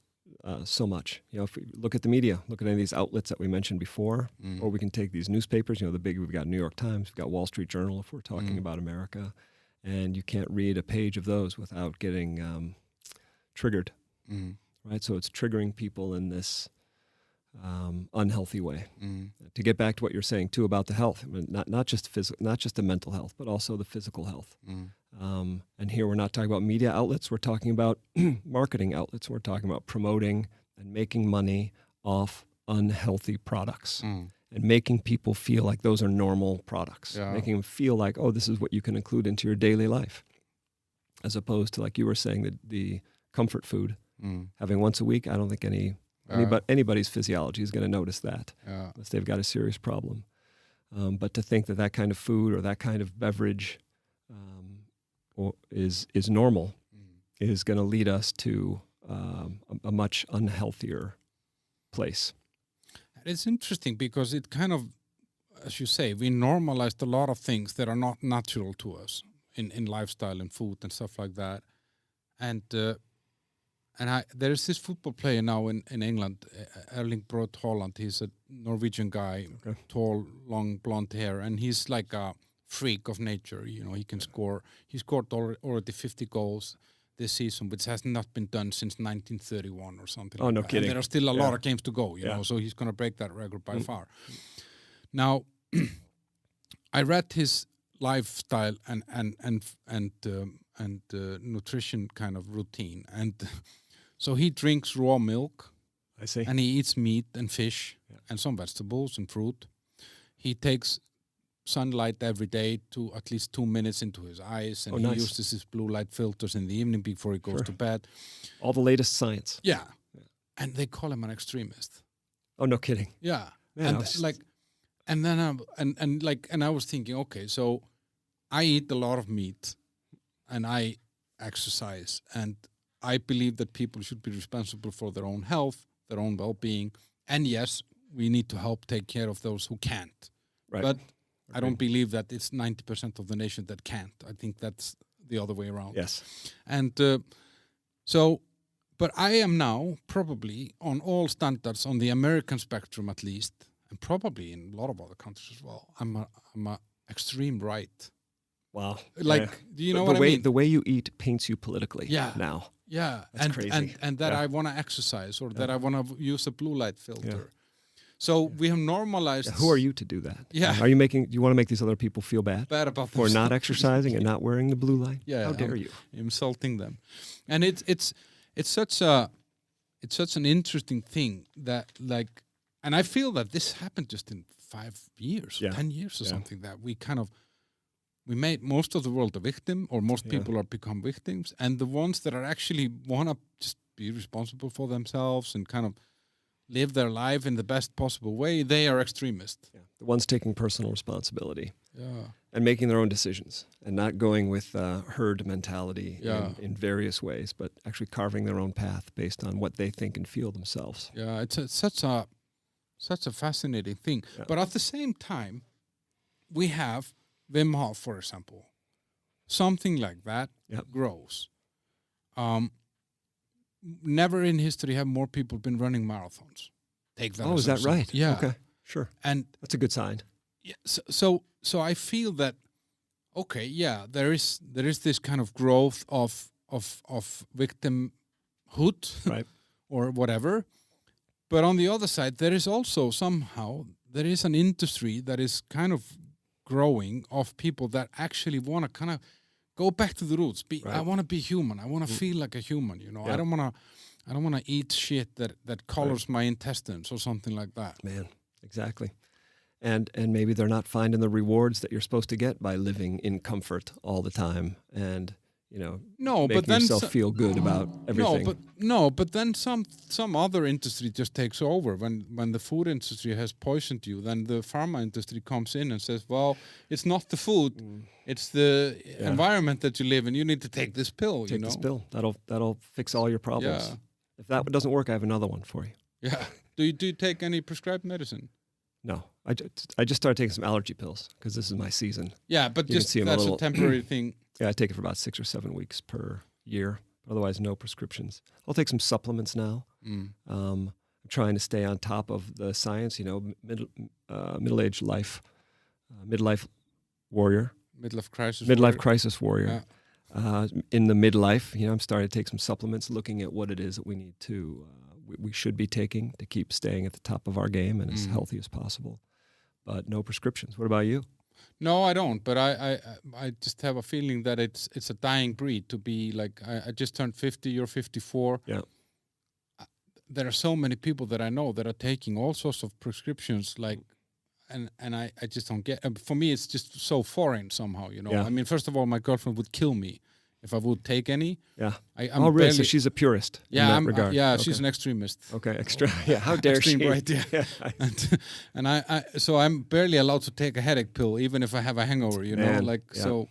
so much. If we look at the media, look at any of these outlets that we mentioned before, or we can take these newspapers. We've got New York Times, we've got Wall Street Journal if we're talking about America, and you can't read a page of those without getting triggered, right? So it's triggering people in this unhealthy way. To get back to what you're saying too about the health, I mean, not just the mental health, but also the physical health. And here we're not talking about media outlets. We're talking about marketing outlets. We're talking about promoting and making money off unhealthy products and making people feel like those are normal products, making them feel like, oh, this is what you can include into your daily life. as opposed to, like you were saying, the comfort food. Having once a week, I don't think anybody's physiology is going to notice that unless they've got a serious problem. But to think that kind of food or that kind of beverage is normal is going to lead us to a much unhealthier place. It's interesting because it kind of, as you say, we normalized a lot of things that are not natural to us in lifestyle and food and stuff like that. And there's this football player now in England, Erling Braut Haaland. He's a Norwegian guy, tall, long, blonde hair, and he's like a freak of nature. You know, he can score. He scored already 50 goals this season, which has not been done since 1931 or something. Oh, no kidding. And there are still a lot of games to go, you know, so he's going to break that record by far. Now, I read his lifestyle and nutrition kind of routine, and so he drinks raw milk. I see. And he eats meat and fish and some vegetables and fruit. He takes sunlight every day to at least 2 minutes into his eyes, and he uses his blue light filters in the evening before he goes to bed. All the latest science. Yeah. And they call him an extremist. Oh, no kidding. Yeah. Man, and I was thinking, okay, so I eat a lot of meat and I exercise, and I believe that people should be responsible for their own health, their own well-being, and yes, we need to help take care of those who can't. Right. But I don't believe that it's 90% of the nation that can't. I think that's the other way around. Yes. And but I am now probably on all standards on the American spectrum at least, and probably in a lot of other countries as well. I'm a extreme right. Wow. Do you know what I mean? The way you eat paints you politically now. Yeah. That's crazy. And that I want to exercise or that I want to use a blue light filter. Yeah. So we have normalized. Yeah, who are you to do that? Yeah. Do you want to make these other people feel bad about for not exercising and not wearing the blue light? Yeah. How dare you? Insulting them. And it's such an interesting thing that, like, and I feel that this happened just in 5 years, 10 years or something, that we made most of the world a victim, or most people are become victims, and the ones that are actually want to just be responsible for themselves and kind of live their life in the best possible way, they are extremists. Yeah. The ones taking personal responsibility and making their own decisions and not going with herd mentality in various ways, but actually carving their own path based on what they think and feel themselves. Yeah, it's such a fascinating thing. Yeah. But at the same time, we have Wim Hof, for example. Something like that grows. Never in history have more people been running marathons. Take that. Oh, is that right? Yeah. Okay, sure. And that's a good sign. Yeah. So I feel that there is this kind of growth of victimhood, right, or whatever. But on the other side, there is also there is an industry that is kind of growing of people that actually want to kind of go back to the roots. I want to be human. I want to feel like a human. You know, I don't want to eat shit that colors my intestines or something like that. Man, exactly. And maybe they're not finding the rewards that you're supposed to get by living in comfort all the time, and making yourself feel good about everything. But then some other industry just takes over. When the food industry has poisoned you, then the pharma industry comes in and says, well, it's not the food, it's the environment that you live in. You need to take this pill. Take this pill. That'll fix all your problems. Yeah. If that doesn't work, I have another one for you. Yeah. Do you take any prescribed medicine? No. I just started taking some allergy pills because this is my season. Yeah, but that's a temporary thing. Yeah, I take it for about 6 or 7 weeks per year. Otherwise, no prescriptions. I'll take some supplements now. I'm trying to stay on top of the science. Middle-aged life, midlife warrior, midlife crisis warrior. Yeah. In the midlife, I'm starting to take some supplements, looking at what it is that we need to, we should be taking to keep staying at the top of our game and as healthy as possible. But no prescriptions. What about you? No, I don't. But I just have a feeling that it's a dying breed to be like. I just turned 50. You're 54. Yeah. There are so many people that I know that are taking all sorts of prescriptions, like, and I just don't get. For me, it's just so foreign somehow. Yeah. I mean, first of all, my girlfriend would kill me if I would take any. Yeah. I'm really? barely, So she's a purist in that regard. Yeah, okay. she's an extremist. Okay, yeah, how dare Extreme she? right, yeah. and so I'm barely allowed to take a headache pill, even if I have a hangover, you know, like, so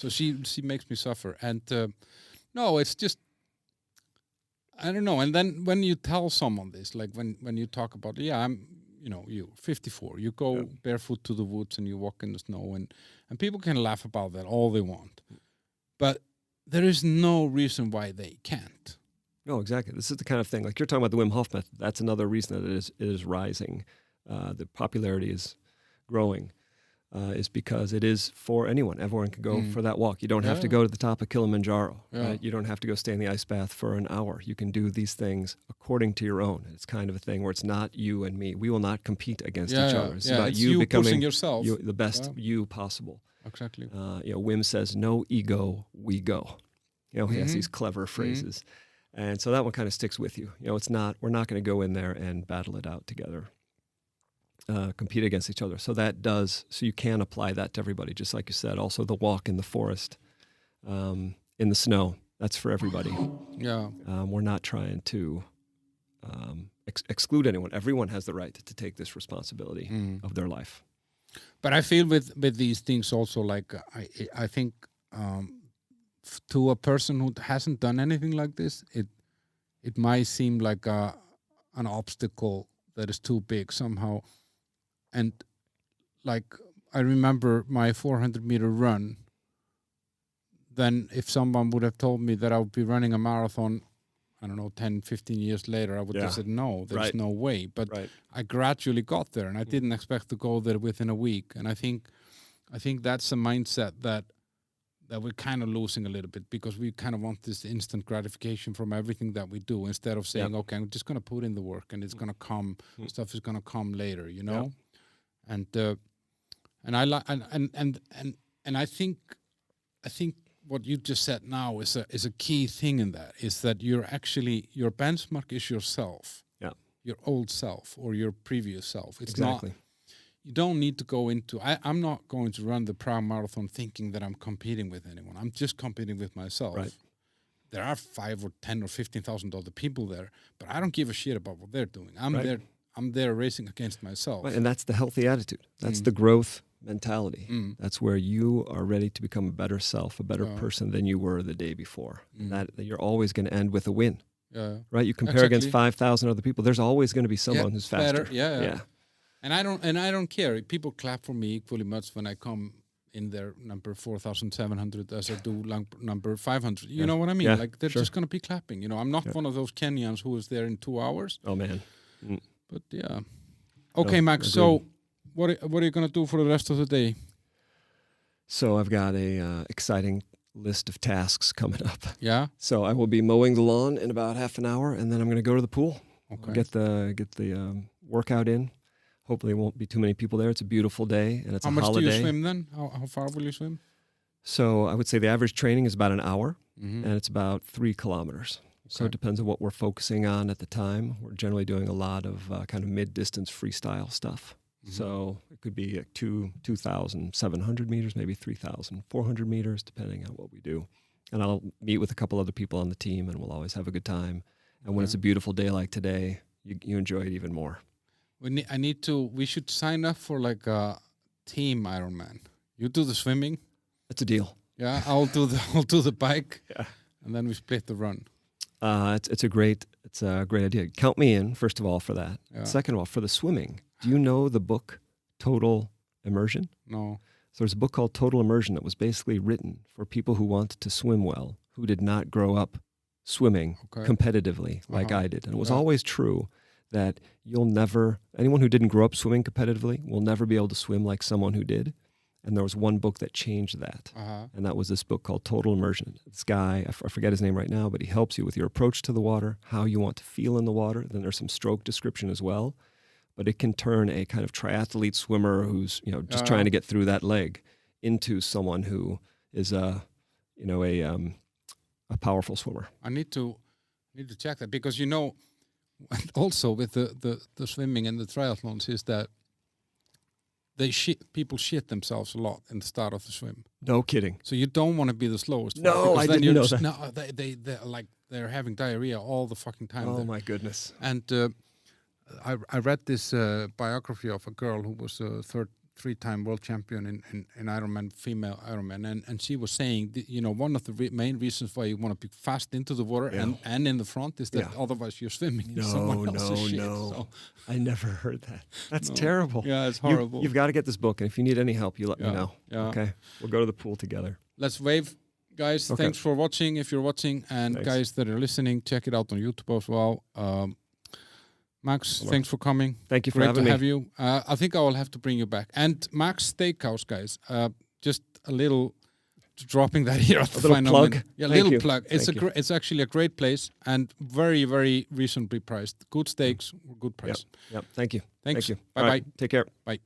she makes me suffer. And no, it's just, I don't know. And then when you tell someone this, like when you talk about, I'm, you know, you 54, you go barefoot to the woods and you walk in the snow, and people can laugh about that all they want. But there is no reason why they can't. No, exactly. This is the kind of thing, like you're talking about the Wim Hof Method. That's another reason that it is rising. The popularity is growing, is because it is for anyone. Everyone can go for that walk. You don't have to go to the top of Kilimanjaro. Right? You don't have to go stay in the ice bath for an hour. You can do these things according to your own. It's kind of a thing where it's not you and me. We will not compete against each other. It's about you becoming yourself. The best you possible. Exactly. Wim says, "No ego, we go." He has these clever phrases, and so that one kind of sticks with you. It's not. We're not going to go in there and battle it out together, compete against each other. So that does. So you can apply that to everybody, just like you said. Also, the walk in the forest, in the snow. That's for everybody. Yeah. We're not trying to exclude anyone. Everyone has the right to take this responsibility of their life. But I feel with these things also, like I think to a person who hasn't done anything like this, it might seem like an obstacle that is too big somehow. And like I remember my 400-meter run. Then if someone would have told me that I would be running a marathon, I don't know, 10, 15 years later, I would have said, no, there's no way. But I gradually got there, and I didn't expect to go there within a week. And I think that's a mindset that we're kind of losing a little bit, because we kind of want this instant gratification from everything that we do, instead of saying, okay, I'm just going to put in the work, and it's going to come, stuff is going to come later, you know? And I like, and I think what you just said now is a key thing in that, is that your benchmark is yourself, your old self or your previous self. It's not. You don't need to go into. I'm not going to run the Prague Marathon thinking that I'm competing with anyone. I'm just competing with myself. Right. There are 5 or 10 or 15,000 other people there, but I don't give a shit about what they're doing. I'm there racing against myself. Right, and that's the healthy attitude. That's the growth mentality. That's where you are ready to become a better self, a better person than you were the day before. That you're always going to end with a win. Right? You compare against 5,000 other people. There's always going to be someone who's faster. Yeah. And I don't care. People clap for me equally much when I come in there number 4,700 as I do number 500. You know what I mean? Yeah, like they're just going to be clapping. I'm not one of those Kenyans who was there in 2 hours. Oh man. But yeah. Okay, Max. Agreed. So what are you going to do for the rest of the day? So I've got a exciting list of tasks coming up. Yeah. So I will be mowing the lawn in about half an hour, and then I'm going to go to the pool. Okay. Get the workout in. Hopefully, there won't be too many people there. It's a beautiful day, and it's a holiday. How much do you swim then? How far will you swim? So I would say the average training is about an hour, and it's about 3 kilometers. Okay. So it depends on what we're focusing on at the time. We're generally doing a lot of kind of mid-distance freestyle stuff. So it could be 2,700 meters, maybe 3,400 meters, depending on what we do. And I'll meet with a couple other people on the team, and we'll always have a good time. And when it's a beautiful day like today, you enjoy it even more. We should sign up for like a team Ironman. You do the swimming. That's a deal. Yeah, I'll do the bike. Yeah. And then we split the run. It's a great idea. Count me in, first of all, for that. Yeah. Second of all, for the swimming. Do you know the book Total Immersion? No. So there's a book called Total Immersion that was basically written for people who wanted to swim well, who did not grow up swimming competitively like I did. And it was always true that anyone who didn't grow up swimming competitively will never be able to swim like someone who did. And there was one book that changed that. And that was this book called Total Immersion. This guy, I forget his name right now, but he helps you with your approach to the water, how you want to feel in the water. Then there's some stroke description as well. But it can turn a kind of triathlete swimmer who's just trying to get through that leg into someone who is a powerful swimmer. I need to check that, because also with the swimming and the triathlons is that people shit themselves a lot in the start of the swim. No kidding. So you don't want to be the slowest. No, I didn't know that. No, they're having diarrhea all the fucking time. Oh my goodness. And I read this biography of a girl who was a three-time world champion in Ironman, female Ironman, and she was saying, one of the main reasons why you want to be fast into the water and in the front is that otherwise you're swimming in someone else's shit. So. I never heard that. That's terrible. Yeah, it's horrible. You've got to get this book, and if you need any help, you let me know. Yeah. Okay, we'll go to the pool together. Let's wave. Guys, thanks for watching. If you're watching, and guys that are listening, check it out on YouTube as well. Max, thanks for coming. Thank you for having me. Great to have you. I think I will have to bring you back. And Max Steakhouse, guys, just a little dropping that here at the final plug. minute. Yeah, plug. It's actually a great place and very, very reasonably priced. Good steaks, good price. Yep. Thank you. Thanks. Thank you. Bye-bye. Right. Take care. Bye.